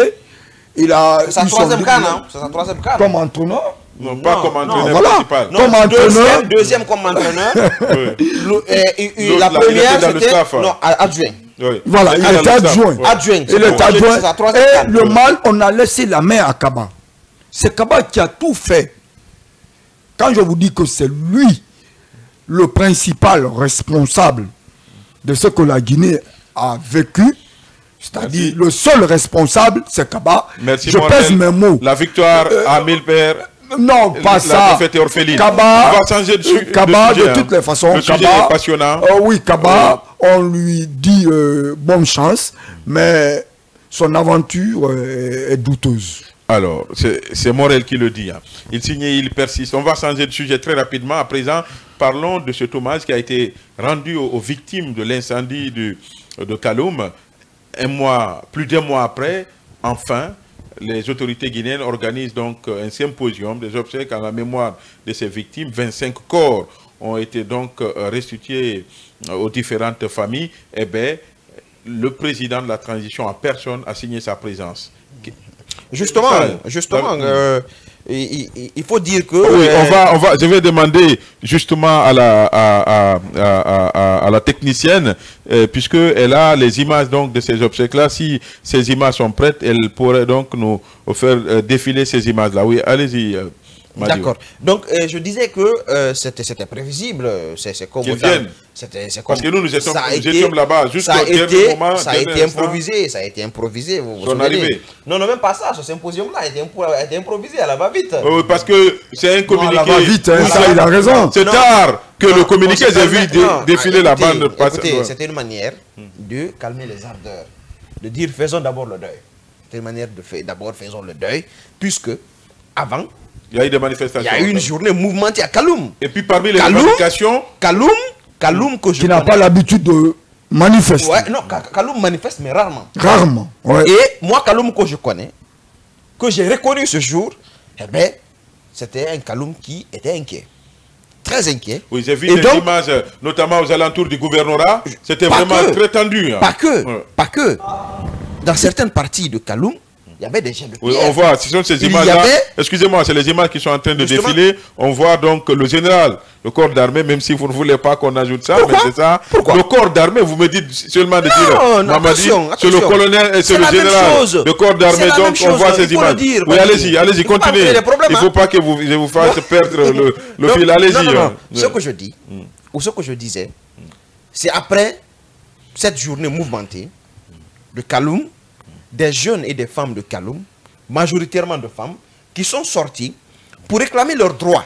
Speaker 2: Il a
Speaker 3: c'est sa troisième canne, hein? C'est sa troisième canne.
Speaker 2: Comme entraîneur.
Speaker 1: Non, pas comme entraîneur principal.
Speaker 2: Comme entraîneur.
Speaker 3: Deuxième comme entraîneur. La première, c'était adjoint.
Speaker 2: Voilà, il était adjoint.
Speaker 3: Il
Speaker 2: est adjoint. Et le mal, on a laissé la main à Kaba. C'est Kaba qui a tout fait. Quand je vous dis que c'est lui le principal responsable de ce que la Guinée a vécu, c'est-à-dire le seul responsable, c'est Kaba.
Speaker 1: Merci,
Speaker 2: je pèse mes mots.
Speaker 1: La victoire à 1000 pères.
Speaker 2: Non, pas ça.
Speaker 1: La défaite est orpheline.
Speaker 2: Kaba,
Speaker 1: on va changer de
Speaker 2: Kaba,
Speaker 1: sujet,
Speaker 2: de toutes les façons.
Speaker 1: Le sujet est passionnant.
Speaker 2: Oui, Kaba, on lui dit bonne chance, mais son aventure est douteuse.
Speaker 1: Alors, c'est Morel qui le dit. Hein. Il signe et il persiste. On va changer de sujet très rapidement. À présent, parlons de cet hommage qui a été rendu aux victimes de l'incendie de Kaloum. Plus d'un mois après, enfin, les autorités guinéennes organisent donc un symposium des obsèques à la mémoire de ces victimes. 25 corps ont été donc restitués aux différentes familles. Eh bien, le président de la transition en personne a signé sa présence.
Speaker 3: Justement, il faut dire que...
Speaker 1: Oui, je vais demander justement à la technicienne, puisqu'elle a les images donc, de ces obsèques-là. Si ces images sont prêtes, elle pourrait donc nous faire défiler ces images-là. Oui, allez-y.
Speaker 3: D'accord. Donc, je disais que c'était prévisible. C'est comme...
Speaker 1: Parce que nous étions là-bas, juste au dernier moment.
Speaker 3: Ça a été improvisé. Ça a été improvisé.
Speaker 1: Son arrivée.
Speaker 3: Non, même pas ça. Ce symposium-là a été improvisé à la va-vite.
Speaker 1: Oui, parce que c'est un communiqué.
Speaker 2: À la va-vite, hein, ça, il a raison.
Speaker 1: C'est tard que le communiqué, j'ai vu défiler la bande.
Speaker 3: Écoutez, c'était une manière de calmer les ardeurs. De dire, faisons d'abord le deuil. C'était une manière de faire d'abord, faisons le deuil. Puisque, avant...
Speaker 1: Il y a eu des manifestations.
Speaker 3: Il y a eu une journée mouvementée à Kaloum.
Speaker 1: Et puis parmi les revendications...
Speaker 3: Kaloum que je
Speaker 2: qui n'a pas l'habitude de manifester.
Speaker 3: Ouais, non, Kaloum manifeste, mais rarement.
Speaker 2: Rarement. Ouais.
Speaker 3: Et moi, Kaloum que je connais, que j'ai reconnu ce jour, eh bien, c'était un Kaloum qui était inquiet. Très inquiet.
Speaker 1: Oui, j'ai vu des images, notamment aux alentours du gouvernorat. C'était vraiment très tendu. Hein.
Speaker 3: Pas que. Dans certaines parties de Kaloum, il y avait des jets de pierre.
Speaker 1: Oui, on voit, ce sont ces images-là. Excusez-moi, c'est les images qui sont en train de défiler. On voit donc le général, le corps d'armée, même si vous ne voulez pas qu'on ajoute ça, mais c'est ça.
Speaker 3: Pourquoi?
Speaker 1: Le corps d'armée, vous me dites seulement de dire.
Speaker 3: Non, attention.
Speaker 1: C'est le colonel et c'est le général. Le corps d'armée, donc on voit ces images. Oui, allez-y, continuez. Il ne faut pas que je vous fasse perdre le fil. Allez-y.
Speaker 3: Non. Ce que je dis, ou ce que je disais, c'est après cette journée mouvementée de Kaloum, des jeunes et des femmes de Kaloum, majoritairement de femmes, qui sont sorties pour réclamer leurs droits.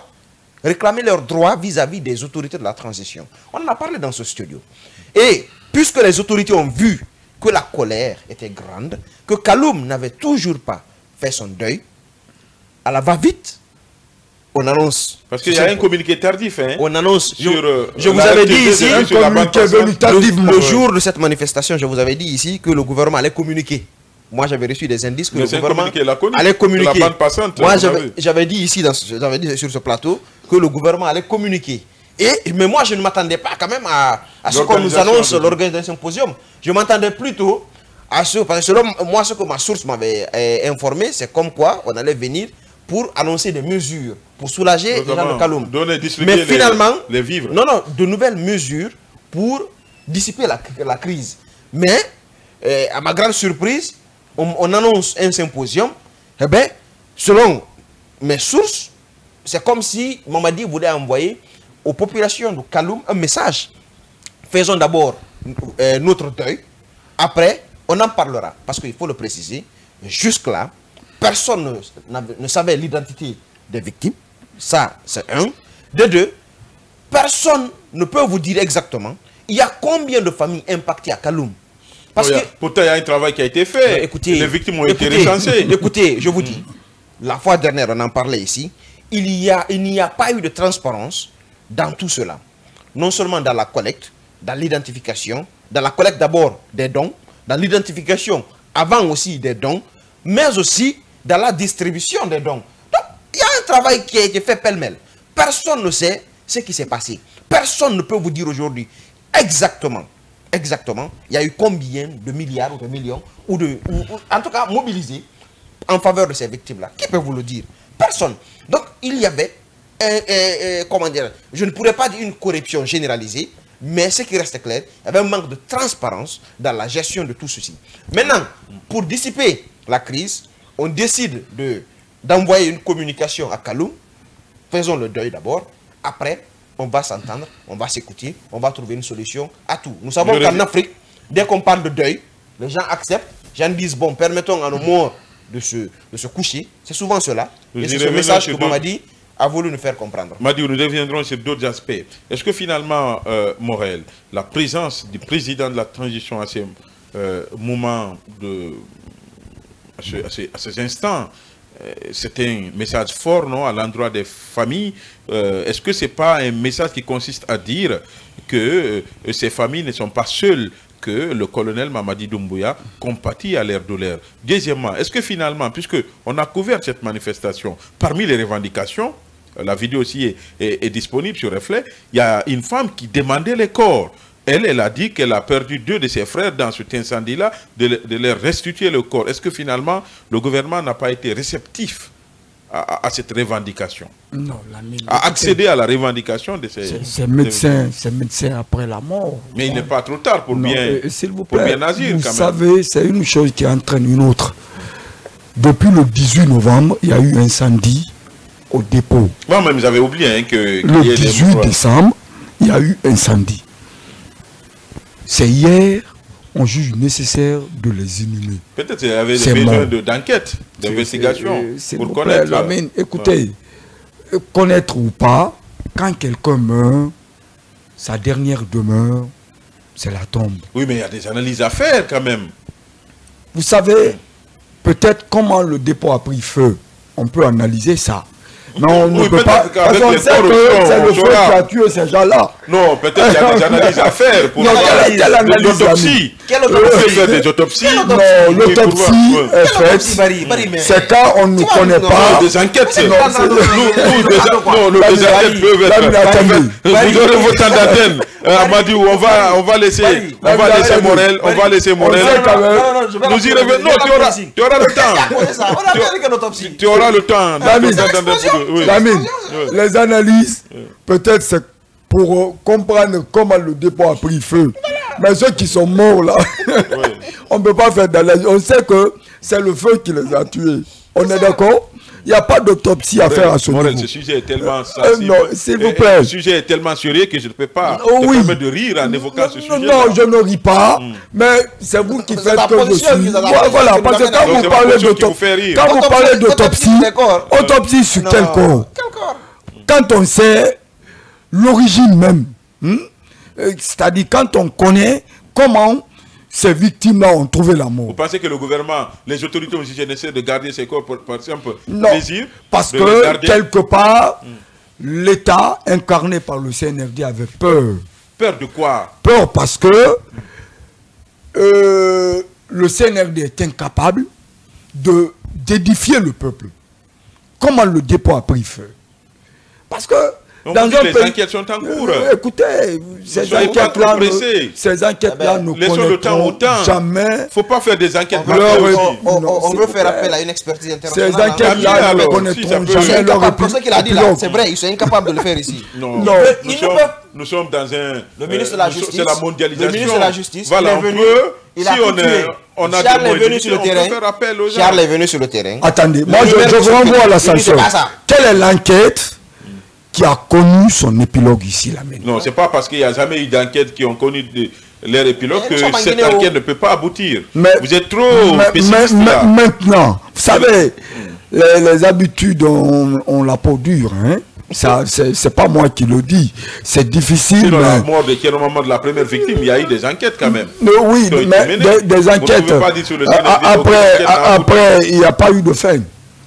Speaker 3: Réclamer leurs droits vis-à-vis des autorités de la transition. On en a parlé dans ce studio. Et puisque les autorités ont vu que la colère était grande, que Kaloum n'avait toujours pas fait son deuil, à la va-vite, on annonce...
Speaker 1: Parce qu'il y a un communiqué tardif. Hein,
Speaker 3: on annonce...
Speaker 1: Sur,
Speaker 3: je vous avais dit ici...
Speaker 2: Le
Speaker 3: jour de cette manifestation, je vous avais dit ici que le gouvernement allait communiquer. Moi, j'avais reçu des indices que le gouvernement allait communiquer.
Speaker 1: La bande passante,
Speaker 3: moi, j'avais dit ici, j'avais dit sur ce plateau, que le gouvernement allait communiquer. Mais moi, je ne m'attendais pas quand même à ce qu'on nous annonce l'organisation symposium. Je m'attendais plutôt à ce... Parce que selon moi, ce que ma source m'avait informé, c'est comme quoi on allait venir pour annoncer des mesures, pour soulager les gens de Kaloum. Mais finalement,
Speaker 1: les vivres.
Speaker 3: Non, de nouvelles mesures pour dissiper la crise. Mais, à ma grande surprise, on annonce un symposium. Eh bien, selon mes sources, c'est comme si Mamadi voulait envoyer aux populations de Kaloum un message. Faisons d'abord notre deuil. Après, on en parlera. Parce qu'il faut le préciser, jusque-là, personne ne savait l'identité des victimes. Ça, c'est un. De deux, personne ne peut vous dire exactement il y a combien de familles impactées à Kaloum.
Speaker 1: Parce que, pourtant, il y a un travail qui a été fait.
Speaker 3: Écoutez,
Speaker 1: les victimes ont été recensées.
Speaker 3: Écoutez, je vous dis, la fois dernière, on en parlait ici, il n'y a pas eu de transparence dans tout cela. Non seulement dans la collecte, dans l'identification, dans la collecte d'abord des dons, dans l'identification avant aussi des dons, mais aussi dans la distribution des dons. Donc, il y a un travail qui a été fait pêle-mêle. Personne ne sait ce qui s'est passé. Personne ne peut vous dire aujourd'hui exactement, il y a eu combien de milliards ou de millions, ou en tout cas mobilisés en faveur de ces victimes-là. Qui peut vous le dire? Personne. Donc, il y avait, comment dire, je ne pourrais pas dire une corruption généralisée, mais ce qui reste clair, il y avait un manque de transparence dans la gestion de tout ceci. Maintenant, pour dissiper la crise, on décide d'envoyer une communication à Kaloum. Faisons le deuil d'abord. Après, on va s'entendre, on va s'écouter, on va trouver une solution à tout. Nous savons qu'en Afrique, dès qu'on parle de deuil, les gens acceptent. Les gens disent, bon, permettons à nos morts de se coucher. C'est souvent cela. Et c'est ce message que Mamadi a voulu nous faire comprendre.
Speaker 1: Madi, nous reviendrons sur d'autres aspects. Est-ce que finalement, Morel, la présence du président de la transition à ces moments, à ces instants, c'est un message fort, non, à l'endroit des familles. Est-ce que ce n'est pas un message qui consiste à dire que ces familles ne sont pas seules, que le colonel Mamadi Doumbouya compatit à leur douleur? Deuxièmement, est-ce que finalement, puisqu'on a couvert cette manifestation, parmi les revendications, la vidéo aussi est disponible sur Reflet, il y a une femme qui demandait les corps. Elle a dit qu'elle a perdu 2 de ses frères dans cet incendie-là, de leur restituer le corps. Est-ce que finalement, le gouvernement n'a pas été réceptif à cette revendication?
Speaker 2: Non, Lamine.
Speaker 1: À accéder à la revendication de
Speaker 2: ces médecins après la mort.
Speaker 1: Mais il n'est pas trop tard pour bien,
Speaker 2: s'il vous
Speaker 1: pour
Speaker 2: plaît,
Speaker 1: bien agir,
Speaker 2: vous
Speaker 1: quand même.
Speaker 2: savez, c'est une chose qui entraîne une autre. Depuis le 18 novembre, il y a eu un incendie au dépôt.
Speaker 1: Moi-même, j'avais oublié hein, que...
Speaker 2: Le 18 décembre, il y a eu un incendie. C'est hier, on juge nécessaire de les inhumer.
Speaker 1: Peut-être qu'il y avait besoin d'enquête, d'investigation, pour connaître...
Speaker 2: Lamine, écoutez, connaître ou pas, quand quelqu'un meurt, sa dernière demeure, c'est la tombe.
Speaker 1: Oui, mais il y a des analyses à faire quand même.
Speaker 2: Vous savez, peut-être comment le dépôt a pris feu, on peut analyser ça. Mais on ne peut pas... Parce qu'on sait que c'est le feu qui a tué ces gens-là.
Speaker 1: Non, peut-être qu'il y a des analyses à faire pour l'autopsie.
Speaker 3: Quelle autopsie?
Speaker 1: Faire des autopsies.
Speaker 2: Non, l'autopsie est faite. C'est quand on ne connaît pas...
Speaker 1: Des enquêtes. Non, les enquêtes peuvent être... Vous aurez vos temps d'antenne. Amadou, on va laisser Morel. On va laisser Morel. Nous y revenons. Non, tu auras le temps. Tu auras le temps.
Speaker 2: Lamine, les analyses, peut-être c'est pour comprendre comment le dépôt a pris feu. Mais ceux qui sont morts là, on ne peut pas faire d'analyse. On sait que c'est le feu qui les a tués. On est d'accord? Il n'y a pas d'autopsie à faire à ce niveau.
Speaker 1: Ce sujet est tellement sensible.
Speaker 2: Non, s'il vous plaît.
Speaker 1: Le sujet est tellement sérieux que je ne peux pas me permettre de rire en évoquant ce sujet.
Speaker 2: Non, je ne ris pas, mais c'est vous qui faites que je suis... Voilà, parce que quand vous parlez d'autopsie, autopsie sur quel corps? Quand on sait l'origine même, c'est-à-dire quand on connaît comment ces victimes-là ont trouvé la mort.
Speaker 1: Vous pensez que le gouvernement, les autorités oxygènes essaient de garder ces corps pour, par exemple,
Speaker 2: non,
Speaker 1: plaisir?
Speaker 2: Parce que quelque part, l'État incarné par le CNRD avait peur.
Speaker 1: Peur de quoi?
Speaker 2: Peur parce que le CNRD est incapable d'édifier le peuple. Comment le dépôt a pris feu? Parce que
Speaker 1: donc dans les enquêtes sont en cours.
Speaker 2: Écoutez, ces enquêtes-là ne connaîtront jamais.
Speaker 1: Il ne faut pas faire des enquêtes.
Speaker 3: On veut faire appel à une expertise internationale.
Speaker 2: Ces enquêtes-là ne connaîtront jamais leur
Speaker 3: réponse. Ce qu'il a dit là, c'est vrai, ils sont incapables de le faire ici.
Speaker 1: Non, nous sommes dans un...
Speaker 3: Le ministre de la Justice.
Speaker 1: C'est la mondialisation.
Speaker 3: Le ministre de la Justice.
Speaker 1: Voilà,
Speaker 3: Charles est venu sur le terrain. Charles est venu sur le terrain.
Speaker 2: Attendez, moi je vous renvoie à la sanction. Quelle est l'enquête qui a connu son épilogue ici, là maintenant?
Speaker 1: Non, c'est pas parce qu'il n'y a jamais eu d'enquête qui ont connu leur épilogue que cette enquête ne peut pas aboutir. Vous êtes trop pessimiste là.
Speaker 2: Maintenant, vous savez, les habitudes ont la peau dure, hein? C'est pas moi qui le dis, c'est difficile.
Speaker 1: Sinon, la mort de quel moment de la première victime, il y a eu des enquêtes quand même.
Speaker 2: Oui, mais des enquêtes. Après, il n'y a pas eu de fin.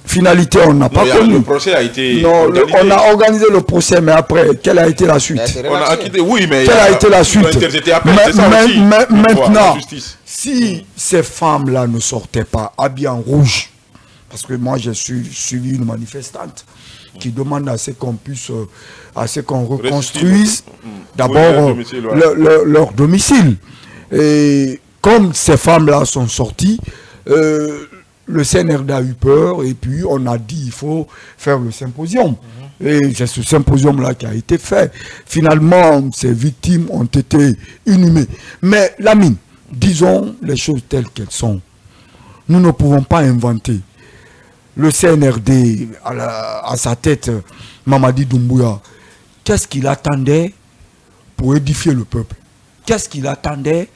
Speaker 2: Finalité, on n'a pas connu.
Speaker 1: Le procès a été
Speaker 2: organisé. On a organisé le procès, mais après, quelle a été la suite?
Speaker 1: On a acquitté, oui, mais
Speaker 2: quelle a été la suite?
Speaker 1: Maintenant,
Speaker 2: si ces femmes-là ne sortaient pas habillées en rouge, parce que moi j'ai suivi une manifestante qui demande à ce qu'on puisse, à ce qu'on reconstruise d'abord leur domicile. Et comme ces femmes-là sont sorties, le CNRD a eu peur et puis on a dit il faut faire le symposium. Et c'est ce symposium-là qui a été fait. Finalement, ces victimes ont été inhumées. Mais Lamine, disons les choses telles qu'elles sont. Nous ne pouvons pas inventer. Le CNRD, à sa tête, Mamadi Doumbouya, qu'est-ce qu'il attendait pour édifier le peuple? Qu'est-ce qu'il attendait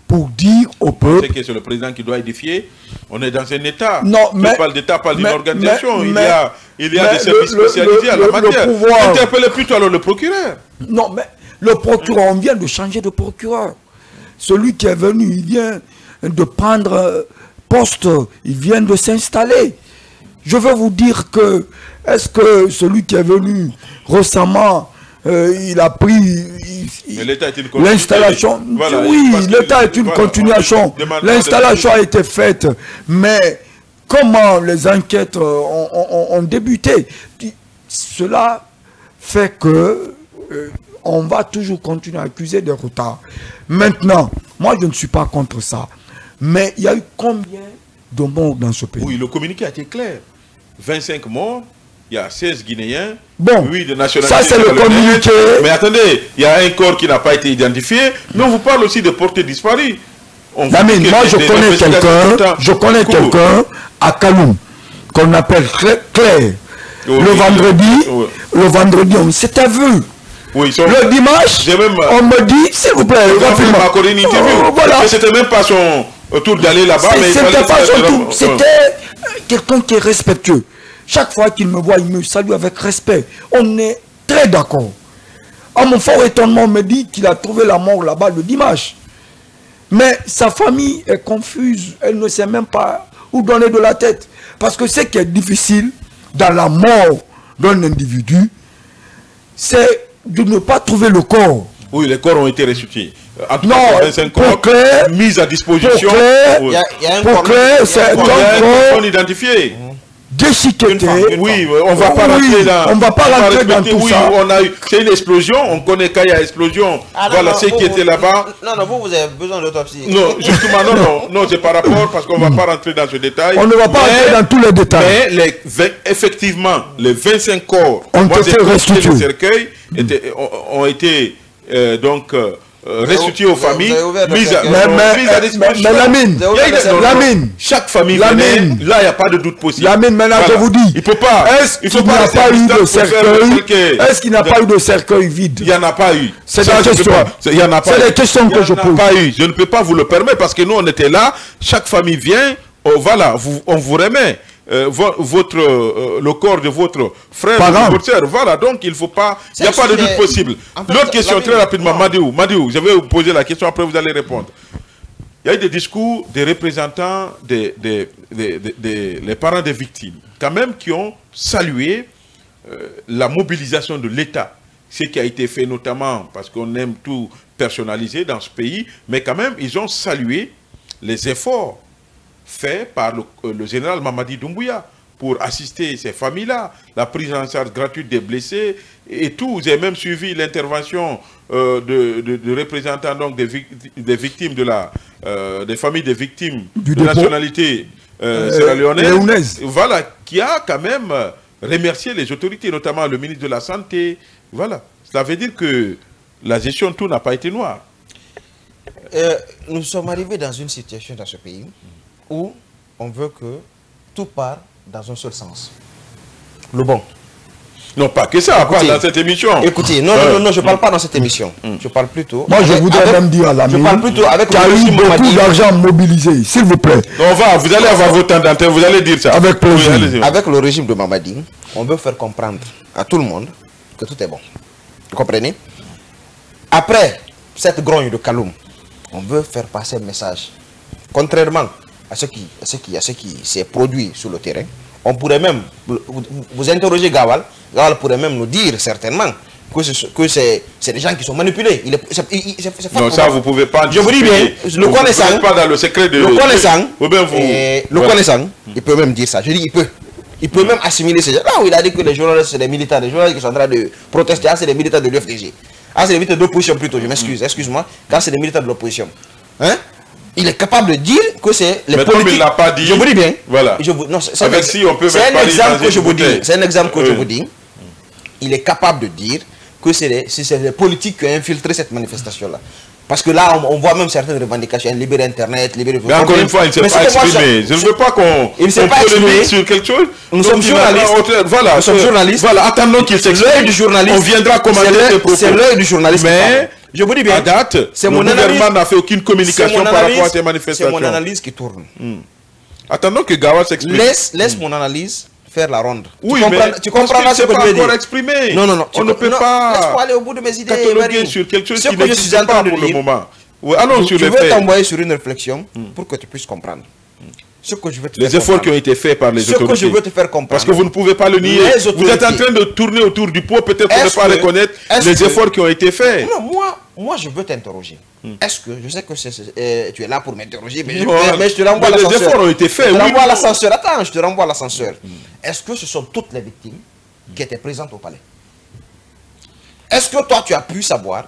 Speaker 2: pour dire au peuple...
Speaker 1: C'est le président qui doit édifier. On est dans un État.
Speaker 2: Non, mais...
Speaker 1: Tu parles d'État, parle d'une organisation. Il y a des services spécialisés à la matière. Interpellez plutôt alors le procureur.
Speaker 2: Non, mais le procureur, on vient de changer de procureur. Celui qui est venu, il vient de prendre poste, il vient de s'installer. Je veux vous dire que, est-ce que celui qui est venu récemment, il a pris l'installation? Voilà, oui, l'État est une continuation. L'installation a été faite, mais comment les enquêtes ont débuté? Cela fait que on va toujours continuer à accuser des retards. Maintenant, moi je ne suis pas contre ça, mais il y a eu combien de morts dans ce pays?
Speaker 1: Oui, le communiqué a été clair. 25 morts, il y a 16 Guinéens,
Speaker 2: bon,
Speaker 1: 8 de nationalité.
Speaker 2: Ça, c'est le communiqué.
Speaker 1: Mais attendez, il y a un corps qui n'a pas été identifié, mais on vous parle aussi de portées disparues.
Speaker 2: Lamine, moi je connais quelqu'un à Kaloum, qu'on appelle Claire. Le vendredi, on s'était vu.
Speaker 1: Oui,
Speaker 2: le dimanche, on me dit, s'il vous plaît,
Speaker 1: rapidement. Accordé une interview. Voilà. C'était même pas son tour d'aller là-bas.
Speaker 2: C'était pas son tour. C'était quelqu'un qui est respectueux. Chaque fois qu'il me voit, il me salue avec respect. On est très d'accord. À mon fort étonnement, on me dit qu'il a trouvé la mort là-bas le dimanche. Mais sa famille est confuse. Elle ne sait même pas où donner de la tête. Parce que ce qui est difficile dans la mort d'un individu, c'est de ne pas trouver le corps.
Speaker 1: Oui, les corps ont été restitués.
Speaker 2: Non,
Speaker 1: 25 corps mis à disposition.
Speaker 2: Pour Claire, c'est un corps
Speaker 1: identifié.
Speaker 2: Déchiqueté.
Speaker 1: Oui, on va pas rentrer dans.
Speaker 2: On va pas rentrer dans tout ça.
Speaker 1: C'est une explosion. On connaît quand il y a explosion. Voilà, ceux qui étaient là-bas.
Speaker 3: Non, vous avez besoin d'autopsie.
Speaker 1: Non, justement, non, c'est par rapport parce qu'on va pas rentrer dans ce détail.
Speaker 2: On ne va pas rentrer dans tous les détails.
Speaker 1: Mais effectivement, les 25 corps
Speaker 2: ont été restitués.
Speaker 1: Les cercueils ont été donc restitués aux familles, mises à disposition.
Speaker 2: Mais Lamine,
Speaker 1: chaque famille venait, là il n'y a pas de doute possible.
Speaker 2: Lamine, maintenant je vous dis,
Speaker 1: il peut pas.
Speaker 2: Est-ce qu'il n'y a pas eu de cercueil? Est-ce qu'il n'y a pas eu de cercueil vide?
Speaker 1: Il n'y en a pas eu.
Speaker 2: C'est des questions. C'est des questions que je pose.
Speaker 1: Je ne peux pas vous le permettre parce que nous on était là. Chaque famille vient, voilà, on vous remet. Le corps de votre frère, de votre soeur. Voilà, donc il ne faut pas. Il n'y a pas de doute possible. L'autre question, très rapidement, Madiou, je vais vous poser la question, après vous allez répondre. Il y a eu des discours des représentants les parents des victimes, quand même, qui ont salué la mobilisation de l'État. Ce qui a été fait notamment parce qu'on aime tout personnaliser dans ce pays, mais quand même, ils ont salué les efforts fait par le général Mamadi Doumbouya pour assister ces familles-là, la prise en charge gratuite des blessés et tout. Vous avez même suivi l'intervention de représentants donc des victimes des familles des victimes de nationalité sierra-léonaise. Voilà, qui a quand même remercié les autorités, notamment le ministre de la Santé. Voilà, cela veut dire que la gestion de tout n'a pas été noire.
Speaker 3: Nous sommes arrivés dans une situation dans ce pays où on veut que tout part dans un seul sens. Le bon.
Speaker 1: Non, pas que ça, pas dans cette émission.
Speaker 3: Écoutez, non, je ne parle pas dans cette émission. Je parle plutôt...
Speaker 2: Moi, je voudrais même dire à l'ami...
Speaker 3: Je parle plutôt avec
Speaker 2: le régime beaucoup d'argent mobilisé, s'il vous plaît.
Speaker 1: Vous allez avoir votre temps d'antenne, vous allez dire ça.
Speaker 2: Avec plaisir.
Speaker 3: Avec le régime de Mamadi, on veut faire comprendre à tout le monde que tout est bon. Vous comprenez? Après cette grogne de Kaloum, on veut faire passer un message. Contrairement à ce qui s'est produit sur le terrain, on pourrait même vous interroger Gawal. Gawal pourrait même nous dire certainement que c'est des gens qui sont manipulés.
Speaker 1: Non, ça vous pouvez pas.
Speaker 3: Je vous dis bien, le connaissant,
Speaker 1: pas dans le secret de.
Speaker 3: Le connaissant, il peut même dire ça. Je dis il peut. Il peut même assimiler ces gens. Là où il a dit que les journalistes, c'est des militants, les journalistes qui sont en train de protester, c'est des militants de l'UFDG. C'est des militants de l'opposition plutôt, je m'excuse, excuse-moi, quand c'est des militants de l'opposition. Hein? Il est capable de dire que c'est les politiques.
Speaker 1: Comme il l'a pas dit.
Speaker 3: Je vous dis bien.
Speaker 1: Voilà. C'est
Speaker 3: un exemple que je vous dis. C'est un exemple que je vous dis. Il est capable de dire que c'est les politiques qui ont infiltré cette manifestation-là. Parce que là, on voit même certaines revendications, libérer Internet, libérer...
Speaker 1: Mais encore une fois, il ne s'est pas exprimé. Je ne veux pas qu'on polémique sur quelque chose.
Speaker 3: Nous sommes journalistes.
Speaker 1: Voilà,
Speaker 3: nous sommes journalistes.
Speaker 1: Voilà, attendons qu'il s'exprime. On viendra commenter ses propos.
Speaker 3: C'est l'œil du journaliste.
Speaker 1: Mais,
Speaker 3: je vous dis bien,
Speaker 1: à date, le gouvernement n'a fait aucune communication par rapport à ces manifestations.
Speaker 3: C'est mon analyse qui tourne.
Speaker 1: Attendons que Gawal s'exprime.
Speaker 3: Laisse mon analyse faire la ronde.
Speaker 1: Oui, tu comprends ce que je veux dire. Exprimé.
Speaker 3: Non.
Speaker 1: On ne peut pas.
Speaker 3: Laisse-moi aller au bout de mes idées.
Speaker 1: Cataloguer sur quelque chose qui n'existe pas pour le moment. Allons sur les faits.
Speaker 3: Je vais t'envoyer sur une réflexion pour que tu puisses comprendre. Ce que je veux te
Speaker 1: les efforts qui ont été faits par les autorités.
Speaker 3: Ce que je veux te faire comprendre.
Speaker 1: Parce que vous ne pouvez pas le nier. Vous êtes en train de tourner autour du pot, peut-être pour ne pas reconnaître les efforts qui ont été faits.
Speaker 3: Non, moi je veux t'interroger. Est-ce que, je sais que tu es là pour m'interroger, mais je te renvoie à l'ascenseur.
Speaker 1: Les efforts ont été faits,
Speaker 3: oui. Je te renvoie à l'ascenseur. Attends, je te renvoie à l'ascenseur. Est-ce que ce sont toutes les victimes qui étaient présentes au palais? Est-ce que toi, tu as pu savoir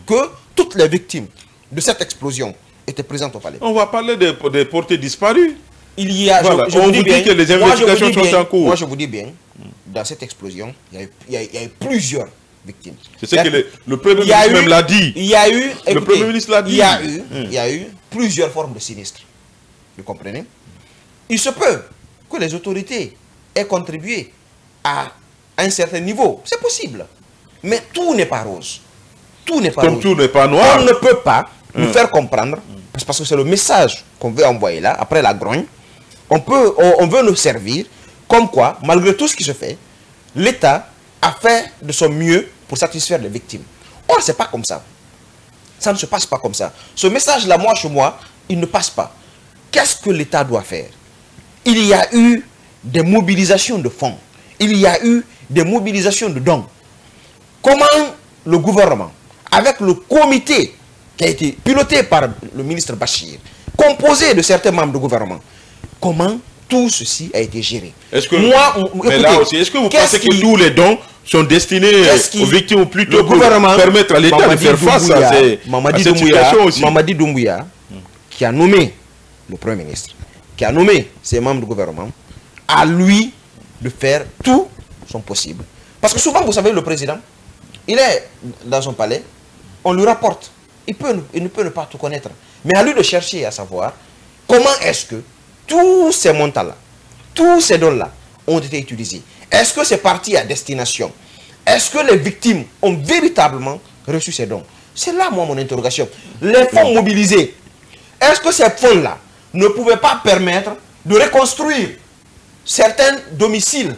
Speaker 3: que toutes les victimes de cette explosion étaient présentes au palais?
Speaker 1: On va parler des portées disparues.
Speaker 3: il y a...
Speaker 1: Voilà. On vous dit que les investigations sont en cours.
Speaker 3: Moi, je vous dis bien, dans cette explosion, il y a eu plusieurs victimes.
Speaker 1: C'est ce que le Premier ministre même l'a dit.
Speaker 3: Il y a eu... Écoutez,
Speaker 1: le Premier ministre l'a dit.
Speaker 3: Il y a eu plusieurs formes de sinistres. Vous comprenez? Il se peut que les autorités aient contribué à un certain niveau. C'est possible. Mais tout n'est pas rose. Tout n'est pas
Speaker 1: Comme
Speaker 3: rose.
Speaker 1: tout n'est pas noir.
Speaker 3: On ne peut pas nous faire comprendre, parce que c'est le message qu'on veut envoyer là, après la grogne. On veut nous servir comme quoi, malgré tout ce qui se fait, l'État a fait de son mieux pour satisfaire les victimes. Or, c'est pas comme ça. Ça ne se passe pas comme ça. Ce message-là, moi, chez moi, il ne passe pas. Qu'est-ce que l'État doit faire? Il y a eu des mobilisations de fonds. Il y a eu des mobilisations de dons. Comment le gouvernement, avec le comité qui a été piloté par le ministre Bachir, composé de certains membres du gouvernement, comment tout ceci a été géré?
Speaker 1: Est-ce que, est-ce que vous pensez que tous les dons sont destinés aux victimes ou plutôt pour permettre à l'État de faire face à cette situation aussi?
Speaker 3: Mamadi Doumbouya, qui a nommé le Premier ministre, qui a nommé ses membres du gouvernement, à lui de faire tout son possible. Parce que souvent, vous savez, le président, il est dans son palais, on lui rapporte. Il ne peut ne pas tout connaître. Mais à lui de chercher à savoir comment est-ce que tous ces montants-là, tous ces dons-là ont été utilisés. Est-ce que c'est parti à destination? Est-ce que les victimes ont véritablement reçu ces dons? C'est là, moi, mon interrogation. Les fonds mobilisés, est-ce que ces fonds-là ne pouvaient pas permettre de reconstruire certains domiciles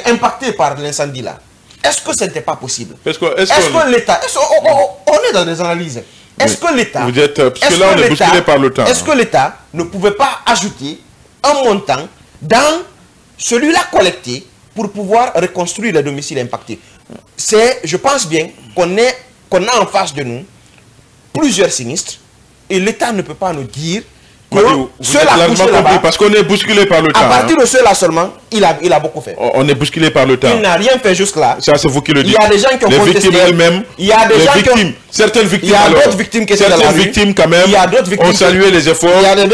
Speaker 3: impactés par l'incendie là? Est-ce que ce n'était pas possible? Est-ce que l'État... On est dans des analyses. Est-ce que l'État...
Speaker 1: Vous êtes... Parce que là, on est bousculé par le temps.
Speaker 3: Est-ce que l'État ne pouvait pas ajouter un montant dans celui-là collecté pour pouvoir reconstruire les domiciles impactés? Je pense bien qu'on a en face de nous plusieurs sinistres et l'État ne peut pas nous dire
Speaker 1: parce qu'on est bousculé par le temps.
Speaker 3: À partir de cela seulement, il a beaucoup fait.
Speaker 1: On est bousculé par le temps.
Speaker 3: Il n'a rien fait jusque-là.
Speaker 1: Ça, c'est vous qui le dites.
Speaker 3: Il y a des gens qui ont contesté.
Speaker 1: Les victimes elles-mêmes.
Speaker 3: Il y a des gens
Speaker 1: certaines victimes.
Speaker 3: Il y a d'autres victimes qui étaient dans la rue.
Speaker 1: Victimes quand même.
Speaker 3: Il y a d'autres victimes
Speaker 1: ont salué les efforts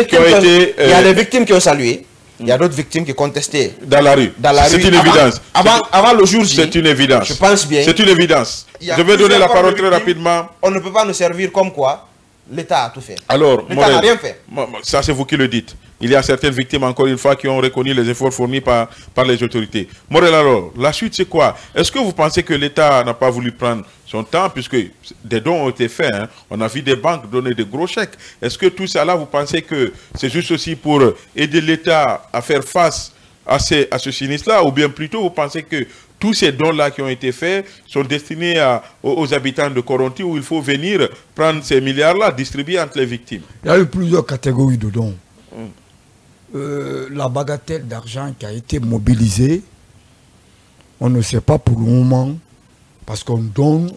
Speaker 1: qui ont été.
Speaker 3: Il y a des victimes qui ont salué. Il y a d'autres victimes qui contestaient.
Speaker 1: Dans la rue. C'est une évidence.
Speaker 3: Avant le jour J.
Speaker 1: C'est une évidence.
Speaker 3: Je pense bien.
Speaker 1: C'est une évidence. Je vais donner la parole très rapidement.
Speaker 3: On ne peut pas nous servir comme quoi l'État a tout fait.
Speaker 1: Alors,
Speaker 3: l'État n'a rien fait.
Speaker 1: Ça, c'est vous qui le dites. Il y a certaines victimes, encore une fois, qui ont reconnu les efforts fournis par les autorités. Morel, alors, la suite, c'est quoi? Est-ce que vous pensez que l'État n'a pas voulu prendre son temps, puisque des dons ont été faits, hein? On a vu des banques donner de gros chèques. Est-ce que tout ça là, vous pensez que c'est juste aussi pour aider l'État à faire face à ce sinistre-là, ou bien plutôt vous pensez que tous ces dons-là qui ont été faits sont destinés aux habitants de Koronti, où il faut venir prendre ces milliards-là, distribuer entre les victimes?
Speaker 2: Il y a eu plusieurs catégories de dons. La bagatelle d'argent qui a été mobilisée, on ne sait pas pour le moment, parce qu'on donne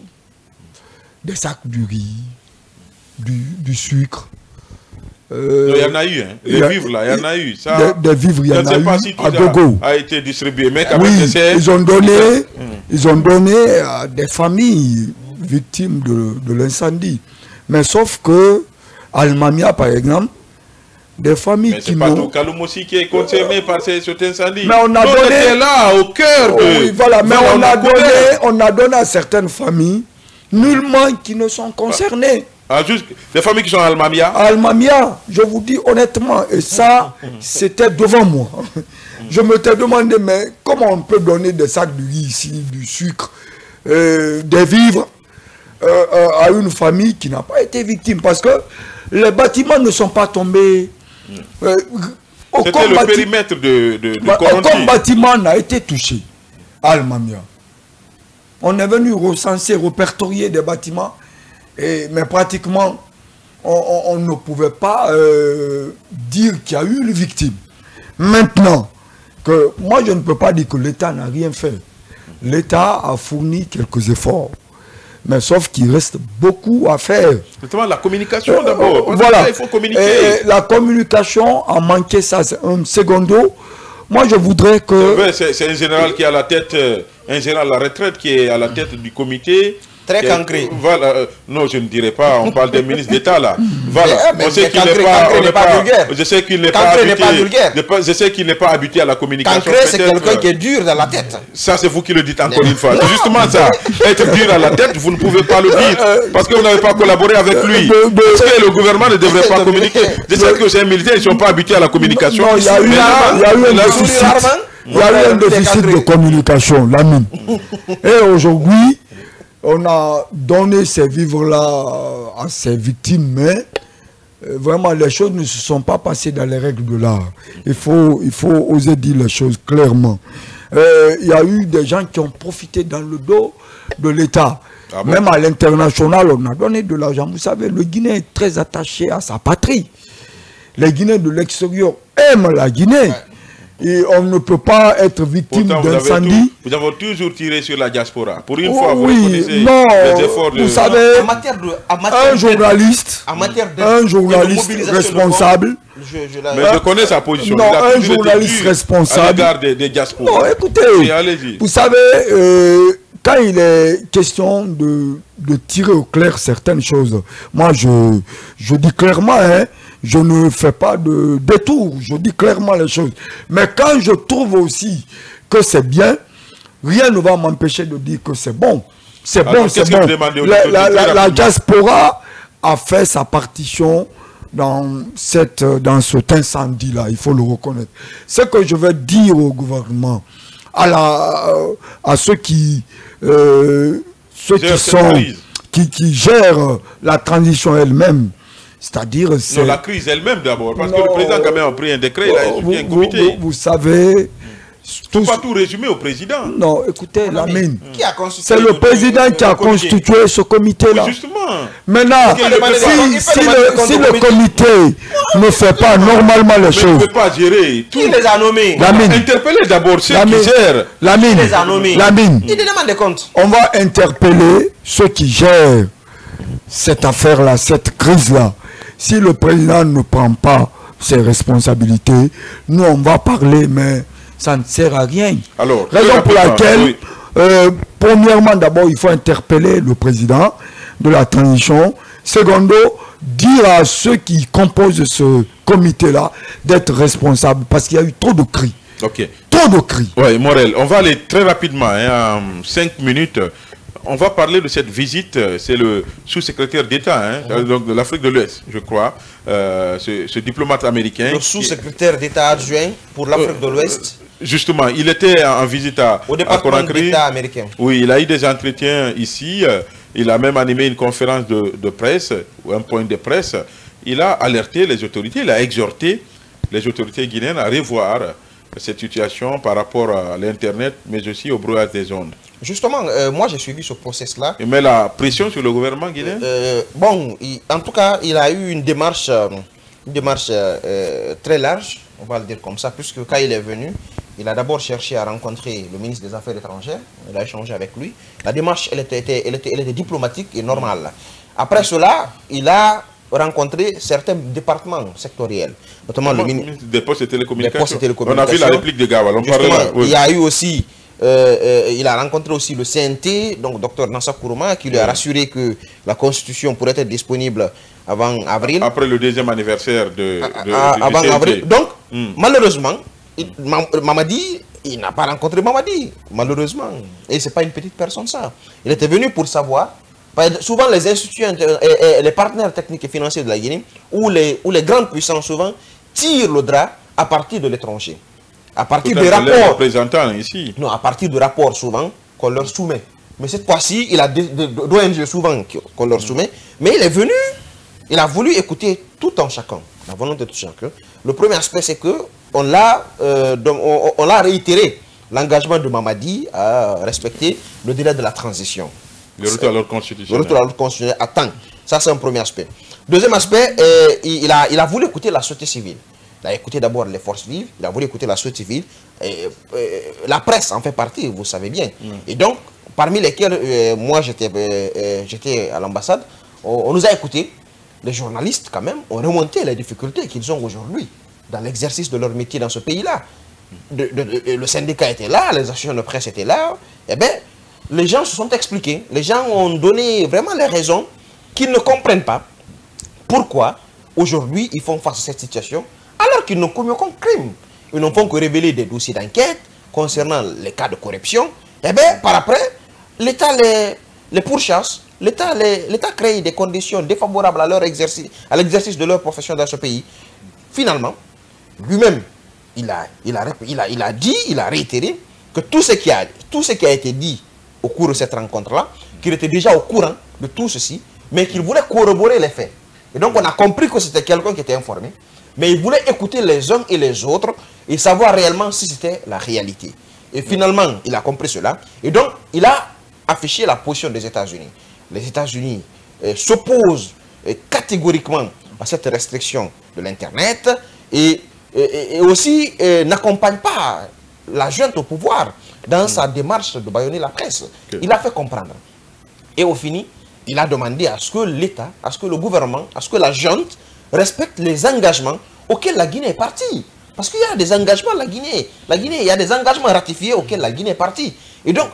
Speaker 2: des sacs de riz, du sucre.
Speaker 1: Il y en a eu, hein. Les vivres là, il y en a eu. Ça,
Speaker 2: des vivres, il y en a eu.
Speaker 1: Je ne sais pas si tout ça a été distribué, mais quand même,
Speaker 2: ils ont donné à des familles victimes de l'incendie. Mais sauf que Almamia, par exemple, des familles qui
Speaker 1: n'ont... Mais c'est pas tout Kaloum aussi qui est concerné par cet incendie.
Speaker 2: Mais on a donné...
Speaker 1: là, au cœur de...
Speaker 2: Oui, voilà, mais on a donné à certaines familles nullement qui ne sont concernées.
Speaker 1: Juste des familles qui sont à Almamia?
Speaker 2: Almamia, je vous dis honnêtement, et ça, c'était devant moi. Je me t'ai demandé, mais comment on peut donner des sacs de riz ici, du sucre, des vivres à une famille qui n'a pas été victime? Parce que les bâtiments ne sont pas tombés.
Speaker 1: C'était le périmètre de Koronti.
Speaker 2: Aucun bâtiment n'a été touché à Almamia. On est venu recenser, répertorier des bâtiments. Mais pratiquement, on ne pouvait pas dire qu'il y a eu une victime. Maintenant, moi je ne peux pas dire que l'État n'a rien fait. L'État a fourni quelques efforts. Mais sauf qu'il reste beaucoup à faire.
Speaker 1: Justement, la communication d'abord.
Speaker 2: Voilà.
Speaker 1: Il faut communiquer.
Speaker 2: La communication a manqué, ça c'est un secondo. Moi je voudrais que...
Speaker 1: C'est un général qui est à la tête, un général à la retraite qui est à la tête du comité.
Speaker 3: Très cancré.
Speaker 1: Voilà, non, je ne dirais pas, on parle des ministres d'État là. Voilà,
Speaker 3: Mais,
Speaker 1: on sait qu'il n'est pas vulgaire. Je sais qu'il n'est pas habitué. Je sais qu'il n'est pas habitué à la communication.
Speaker 3: Cancré, c'est quelqu'un qui est dur dans la tête.
Speaker 1: Ça, c'est vous qui le dites encore une fois. C'est justement ça. Être dur à la tête, vous ne pouvez pas le dire parce que vous n'avez pas collaboré avec lui. Est-ce que le gouvernement ne devrait pas communiquer? Je sais que ces militaires ne sont pas habitués à la communication.
Speaker 2: Non, il y a eu un déficit de communication, Lamine. Et aujourd'hui, on a donné ces vivres-là à ces victimes, mais vraiment les choses ne se sont pas passées dans les règles de l'art. Il faut oser dire les choses clairement. Il y a eu des gens qui ont profité dans le dos de l'État. Ah bon? Même à l'international, on a donné de l'argent. Vous savez, le Guinéen est très attaché à sa patrie. Les Guinéens de l'extérieur aiment la Guinée. Ouais. Et on ne peut pas être victime d'incendie.
Speaker 1: Vous avez toujours tiré sur la diaspora. Pour une fois, vous reconnaissez les efforts de...
Speaker 2: Vous savez, un journaliste responsable...
Speaker 1: Mais je connais sa position.
Speaker 2: Non, un journaliste responsable...
Speaker 1: À l'égard des diasporas.
Speaker 2: Non, écoutez, vous savez, quand il est question de tirer au clair certaines choses, moi je dis clairement, hein, je ne fais pas de détour, je dis clairement les choses. Mais quand je trouve aussi que c'est bien, rien ne va m'empêcher de dire que c'est bon. C'est bon, c'est bon. La diaspora a fait sa partition dans cet incendie-là, il faut le reconnaître. Ce que je vais dire au gouvernement, à ceux qui gèrent la transition elle-même, c'est-à-dire...
Speaker 1: Non, la crise elle-même d'abord, parce que le président quand même a pris un décret, il a institué un comité.
Speaker 2: Vous savez...
Speaker 1: Il ne faut pas tout résumer au président.
Speaker 2: Non, écoutez, Lamine, c'est le président qui a constitué ce comité-là.
Speaker 1: Justement.
Speaker 2: Maintenant, si le comité ne fait pas normalement les choses...
Speaker 1: Il ne peut pas gérer.
Speaker 3: Qui les a nommés?
Speaker 1: Interpellez d'abord ceux qui gèrent.
Speaker 2: Lamine,
Speaker 3: les a nommés. Il demande des comptes.
Speaker 2: On va interpeller ceux qui gèrent cette affaire-là, cette crise-là. Si le président ne prend pas ses responsabilités, nous on va parler, mais ça ne sert à rien.
Speaker 1: Alors,
Speaker 2: raison pour laquelle, premièrement, d'abord, il faut interpeller le président de la transition. Secondo, dire à ceux qui composent ce comité-là d'être responsables, parce qu'il y a eu trop de cris.
Speaker 1: Ok.
Speaker 2: Trop de cris.
Speaker 1: Oui, Morel, on va aller très rapidement, hein, en 5 minutes. On va parler de cette visite, c'est le sous-secrétaire d'État donc de l'Afrique de l'Ouest, je crois, ce diplomate américain.
Speaker 3: Le sous-secrétaire d'État adjoint pour l'Afrique de l'Ouest.
Speaker 1: Justement, il était en visite
Speaker 3: au département d'État américain.
Speaker 1: Oui, il a eu des entretiens ici, il a même animé une conférence de presse, ou un point de presse. Il a alerté les autorités, il a exhorté les autorités guinéennes à revoir cette situation par rapport à l'Internet, mais aussi au brouillage des ondes.
Speaker 3: Justement, moi j'ai suivi ce process-là.
Speaker 1: Il met la pression sur le gouvernement guinéen.
Speaker 3: En tout cas, il a eu une démarche très large, on va le dire comme ça, puisque quand il est venu, il a d'abord cherché à rencontrer le ministre des Affaires étrangères, il a échangé avec lui. La démarche, elle était diplomatique et normale. Après cela, il a rencontré certains départements sectoriels, notamment le ministre
Speaker 1: des Postes et Télécommunications. On a vu la réplique de Gawal.
Speaker 3: Il y a eu aussi... il a rencontré aussi le CNT, donc Dr Nassa Kourouma, qui lui a rassuré que la constitution pourrait être disponible avant avril.
Speaker 1: Après le deuxième anniversaire
Speaker 3: avant
Speaker 1: du CNT.
Speaker 3: Avril. Donc, malheureusement, Mamadi, il n'a pas rencontré Mamadi, malheureusement. Et ce n'est pas une petite personne, ça. Il était venu pour savoir. Souvent, les institutions et les partenaires techniques et financiers de la Guinée, ou les grandes puissances, souvent, tirent le drap à partir de l'étranger. À partir des rapports,
Speaker 1: représentants ici.
Speaker 3: Non, à partir de rapports souvent qu'on leur soumet. Mais cette fois-ci, il a d'ONG souvent qu'on leur soumet. Mais il est venu, il a voulu écouter tout en chacun, la volonté de tout chacun. Le premier aspect, c'est que on l'a réitéré l'engagement de Mamadi à respecter le délai de la transition.
Speaker 1: Le retour à l'ordre constitutionnel.
Speaker 3: Le retour à l'ordre constitutionnel à temps. Ça, c'est un premier aspect. Deuxième aspect, il a voulu écouter la société civile. Il a écouté d'abord les forces vives, il a voulu écouter la société civile. La presse en fait partie, vous savez bien. Et donc, parmi lesquels, moi j'étais à l'ambassade, on nous a écoutés. Les journalistes, quand même, ont remonté les difficultés qu'ils ont aujourd'hui dans l'exercice de leur métier dans ce pays-là. Le syndicat était là, les associations de presse étaient là. Eh bien, les gens se sont expliqués, les gens ont donné vraiment les raisons qu'ils ne comprennent pas pourquoi aujourd'hui ils font face à cette situation alors qu'ils n'ont commis aucun crime. Ils n'ont fait que révéler des dossiers d'enquête concernant les cas de corruption. Et bien, par après, l'État les pourchasse, l'État crée des conditions défavorables à l'exercice de leur profession dans ce pays. Finalement, lui-même, il a réitéré que tout ce qui a été dit au cours de cette rencontre-là, qu'il était déjà au courant de tout ceci, mais qu'il voulait corroborer les faits. Et donc, on a compris que c'était quelqu'un qui était informé, mais il voulait écouter les uns et les autres et savoir réellement si c'était la réalité. Et finalement, il a compris cela. Et donc, il a affiché la position des États-Unis. Les États-Unis s'opposent catégoriquement à cette restriction de l'Internet et aussi n'accompagnent pas la junte au pouvoir dans sa démarche de bâillonner la presse. Il a fait comprendre. Et au fini, il a demandé à ce que l'État, à ce que le gouvernement, à ce que la junte respecte les engagements auxquels la Guinée est partie. Parce qu'il y a des engagements, la Guinée, il y a des engagements ratifiés auxquels la Guinée est partie. Et donc,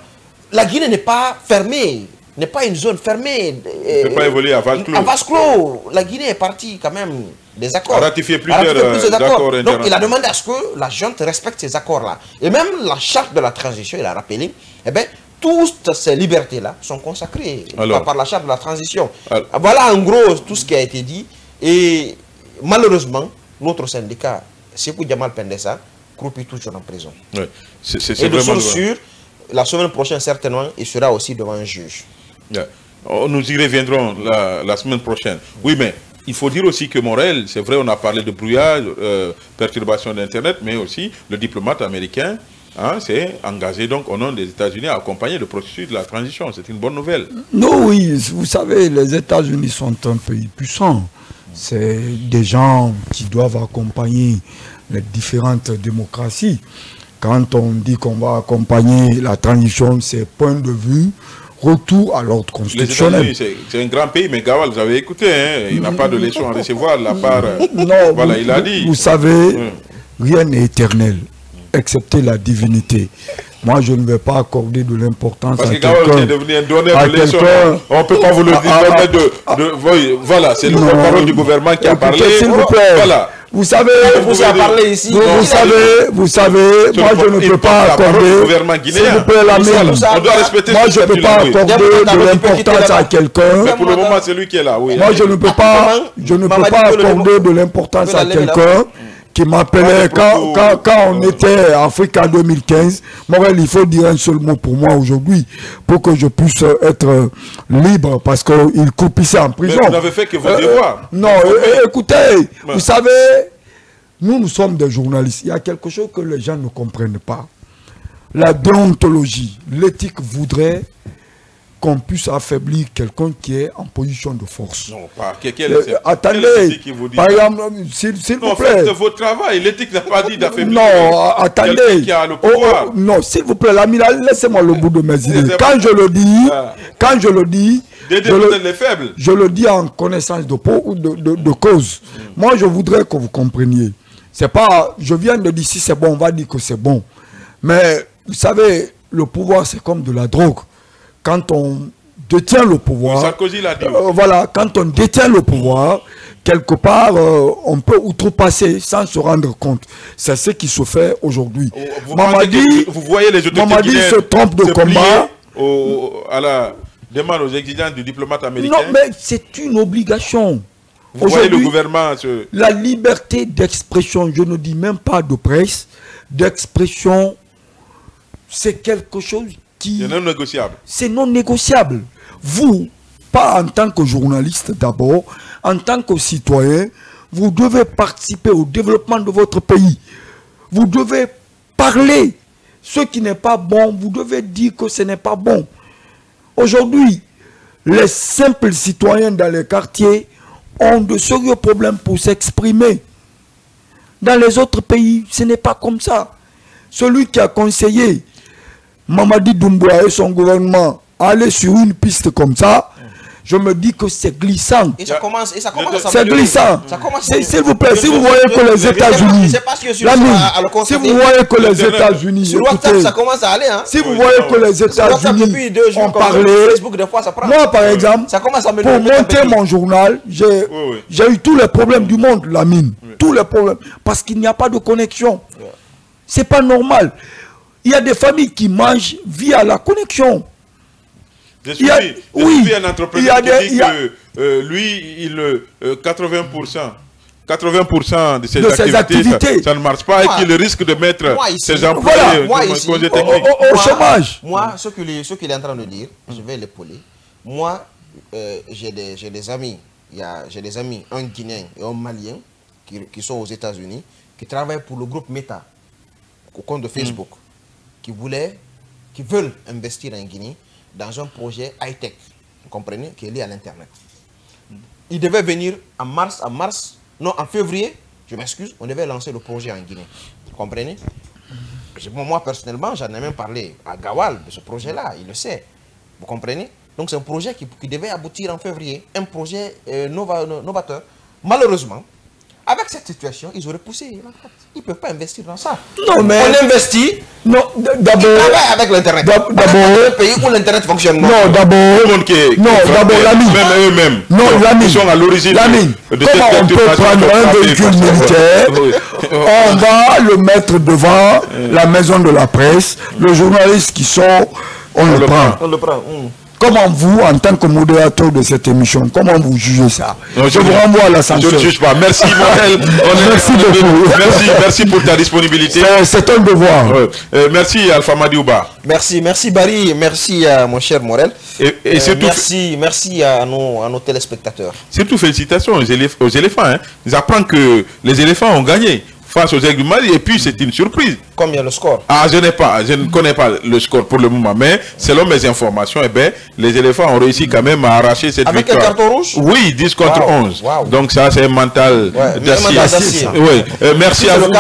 Speaker 3: la Guinée n'est pas fermée, n'est pas une zone fermée.
Speaker 1: Ne peut pas évoluer à vase clos.
Speaker 3: À vase clos. La Guinée est partie quand même des accords.
Speaker 1: A ratifié plusieurs accords.
Speaker 3: Donc, il a demandé à ce que la junte respecte ces accords-là. Et même la charte de la transition, il a rappelé, eh bien, toutes ces libertés-là sont consacrées par la charte de la transition. Voilà en gros tout ce qui a été dit. Et malheureusement, notre syndicat, Sékou Djamal Pendessa, croupit toujours en prison.
Speaker 1: Ouais.
Speaker 3: Et de source sûre, la semaine prochaine, certainement, il sera aussi devant un juge.
Speaker 1: Yeah. Nous y reviendrons la semaine prochaine. Oui, mais il faut dire aussi que Morel, c'est vrai, on a parlé de brouillage, perturbation d'Internet, mais aussi le diplomate américain s'est engagé donc au nom des États-Unis à accompagner le processus de la transition. C'est une bonne nouvelle.
Speaker 2: Non, oui, vous savez, les États-Unis sont un pays puissant. C'est des gens qui doivent accompagner les différentes démocraties. Quand on dit qu'on va accompagner la transition, c'est point de vue retour à l'ordre constitutionnel.
Speaker 1: Les États-Unis, c'est un grand pays, mais Gawal, vous avez écouté, hein, il n'a pas de leçon à recevoir de la part...
Speaker 2: Non,
Speaker 1: voilà, il a dit.
Speaker 2: Vous savez, rien n'est éternel, excepté la divinité. Moi, je ne vais pas accorder de l'importance à quelqu'un. Parce que Gawal est devenu un donneur de leçons. On ne peut pas vous le dire. Voilà, c'est le porte-parole du gouvernement qui a parlé. S'il vous plaît. Voilà. Vous savez, vous savez, moi je ne peux pas accorder, s'il vous plaît, la mienne. Moi je ne peux pas accorder de l'importance à quelqu'un.
Speaker 1: Mais pour le moment, c'est lui qui est là. Oui.
Speaker 2: Moi je ne peux pas accorder de l'importance à quelqu'un qui m'appelait quand on était en Afrique en 2015. Morel, il faut dire un seul mot pour moi aujourd'hui, pour que je puisse être libre, parce qu'il croupissait en prison.
Speaker 1: Mais vous n'avez fait que vos devoirs.
Speaker 2: Non, écoutez, vous savez, nous sommes des journalistes. Il y a quelque chose que les gens ne comprennent pas. La déontologie, l'éthique voudrait qu'on puisse affaiblir quelqu'un qui est en position de force.
Speaker 1: Non, pas.
Speaker 2: Attendez, par exemple, s'il vous plaît.
Speaker 1: Faites votre travail. L'éthique n'a pas dit d'affaiblir.
Speaker 2: Non, attendez.
Speaker 1: Qui a le pouvoir.
Speaker 2: Non, s'il vous plaît, l'ami, laissez-moi le bout de mes idées. Quand je le dis, je le dis en connaissance de cause. Moi, je voudrais que vous compreniez. C'est pas, je viens de dire si c'est bon, on va dire que c'est bon. Mais vous savez, le pouvoir, c'est comme de la drogue. Quand on détient le pouvoir,
Speaker 1: Sarkozy l'a dit.
Speaker 2: Voilà, quand on détient le pouvoir, quelque part, on peut outrepasser sans se rendre compte. C'est ce qui se fait aujourd'hui.
Speaker 1: Vous voyez les
Speaker 2: Mamadi se trompe de combat.
Speaker 1: À la demande aux exigences du diplomate américain.
Speaker 2: Non, mais c'est une obligation.
Speaker 1: Vous voyez le gouvernement...
Speaker 2: La liberté d'expression, je ne dis même pas de presse, d'expression, c'est quelque chose qui...
Speaker 1: C'est non négociable.
Speaker 2: C'est non négociable. Vous, pas en tant que journaliste d'abord, en tant que citoyen, vous devez participer au développement de votre pays. Vous devez parler. Ce qui n'est pas bon, vous devez dire que ce n'est pas bon. Aujourd'hui, les simples citoyens dans les quartiers ont de sérieux problèmes pour s'exprimer. Dans les autres pays, ce n'est pas comme ça. Celui qui a conseillé Mamadi Doumbouya et son gouvernement à aller sur une piste comme ça, je me dis que c'est glissant.
Speaker 3: Et ça commence à
Speaker 2: C'est glissant. S'il vous plaît, si vous voyez que les États-Unis, si vous voyez que les États-Unis,
Speaker 3: sur WhatsApp, ça commensse à aller. Hein?
Speaker 2: Si vous voyez que les États-Unis ont parlé,
Speaker 3: Facebook, des fois, ça prend.
Speaker 2: moi par exemple,
Speaker 3: ça commence à
Speaker 2: pour monter mon journal, j'ai eu tous les problèmes du monde, Lamine. Tous les problèmes. Parce qu'il n'y a pas de connexion. C'est pas normal. Il y a des familles qui mangent via la connexion.
Speaker 1: Je suis un entrepreneur qui dit que lui, 80% de ses activités, ça ne marche pas et qu'il risque de mettre ses employés
Speaker 2: au chômage.
Speaker 3: Moi, ce qu'il est en train de dire, je vais l'épauler. Moi, j'ai des amis. J'ai des amis, un Guinéen et un Malien, qui sont aux États-Unis, qui travaillent pour le groupe Meta, au compte de Facebook, qui veulent investir en Guinée dans un projet high-tech, vous comprenez, qui est lié à l'Internet. Ils devaient venir en février, je m'excuse, on devait lancer le projet en Guinée. Vous comprenez? Moi, personnellement, j'en ai même parlé à Gawal de ce projet-là, il le sait. Vous comprenez? Donc c'est un projet qui devait aboutir en février, un projet novateur. Malheureusement, avec cette situation, ils auraient poussé. Ils ne peuvent pas investir dans ça.
Speaker 2: Non, mais
Speaker 3: on investit.
Speaker 2: Non, d'abord.
Speaker 3: Avec l'Internet.
Speaker 2: D'abord.
Speaker 3: Un pays où l'Internet fonctionne.
Speaker 2: Non, d'abord. D'abord, Lamine.
Speaker 1: Même eux-mêmes.
Speaker 2: Non, Lamine.
Speaker 1: Ils sont à l'origine.
Speaker 2: Lamine. Comment on peut prendre un véhicule militaire, on va le mettre devant la maison de la presse, le journaliste qui sort, on le prend.
Speaker 3: On le prend.
Speaker 2: Comment vous, en tant que modérateur de cette émission, comment vous jugez ça? Je vous renvoie à la sanction.
Speaker 1: Je ne juge pas. Merci, Morel.
Speaker 2: Merci beaucoup.
Speaker 1: Merci pour ta disponibilité.
Speaker 2: C'est un devoir.
Speaker 1: Merci, Alpha Madiouba.
Speaker 3: Merci Barry. Merci à mon cher Morel.
Speaker 1: Et surtout,
Speaker 3: merci à nos téléspectateurs.
Speaker 1: Surtout félicitations aux éléphants. Hein. Ils apprennent que les éléphants ont gagné face aux Aigles du Mali et puis c'est une surprise.
Speaker 3: Combien le score?
Speaker 1: Je ne connais pas le score pour le moment, mais selon mes informations, les éléphants ont réussi quand même à arracher cette victoire.
Speaker 3: Avec un carton rouge?
Speaker 1: Oui, 10 contre 11.
Speaker 3: Wow.
Speaker 1: Donc ça, c'est un mental d'acier. Oui. Merci à vous.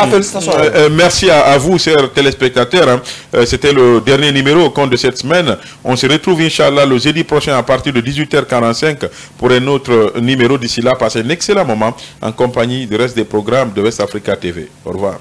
Speaker 1: Merci à vous, chers téléspectateurs. Hein. C'était le dernier numéro au compte de cette semaine. On se retrouve, Inch'Allah, le jeudi prochain à partir de 18h45 pour un autre numéro. D'ici là, passez un excellent moment en compagnie du reste des programmes de West Africa TV. Au revoir.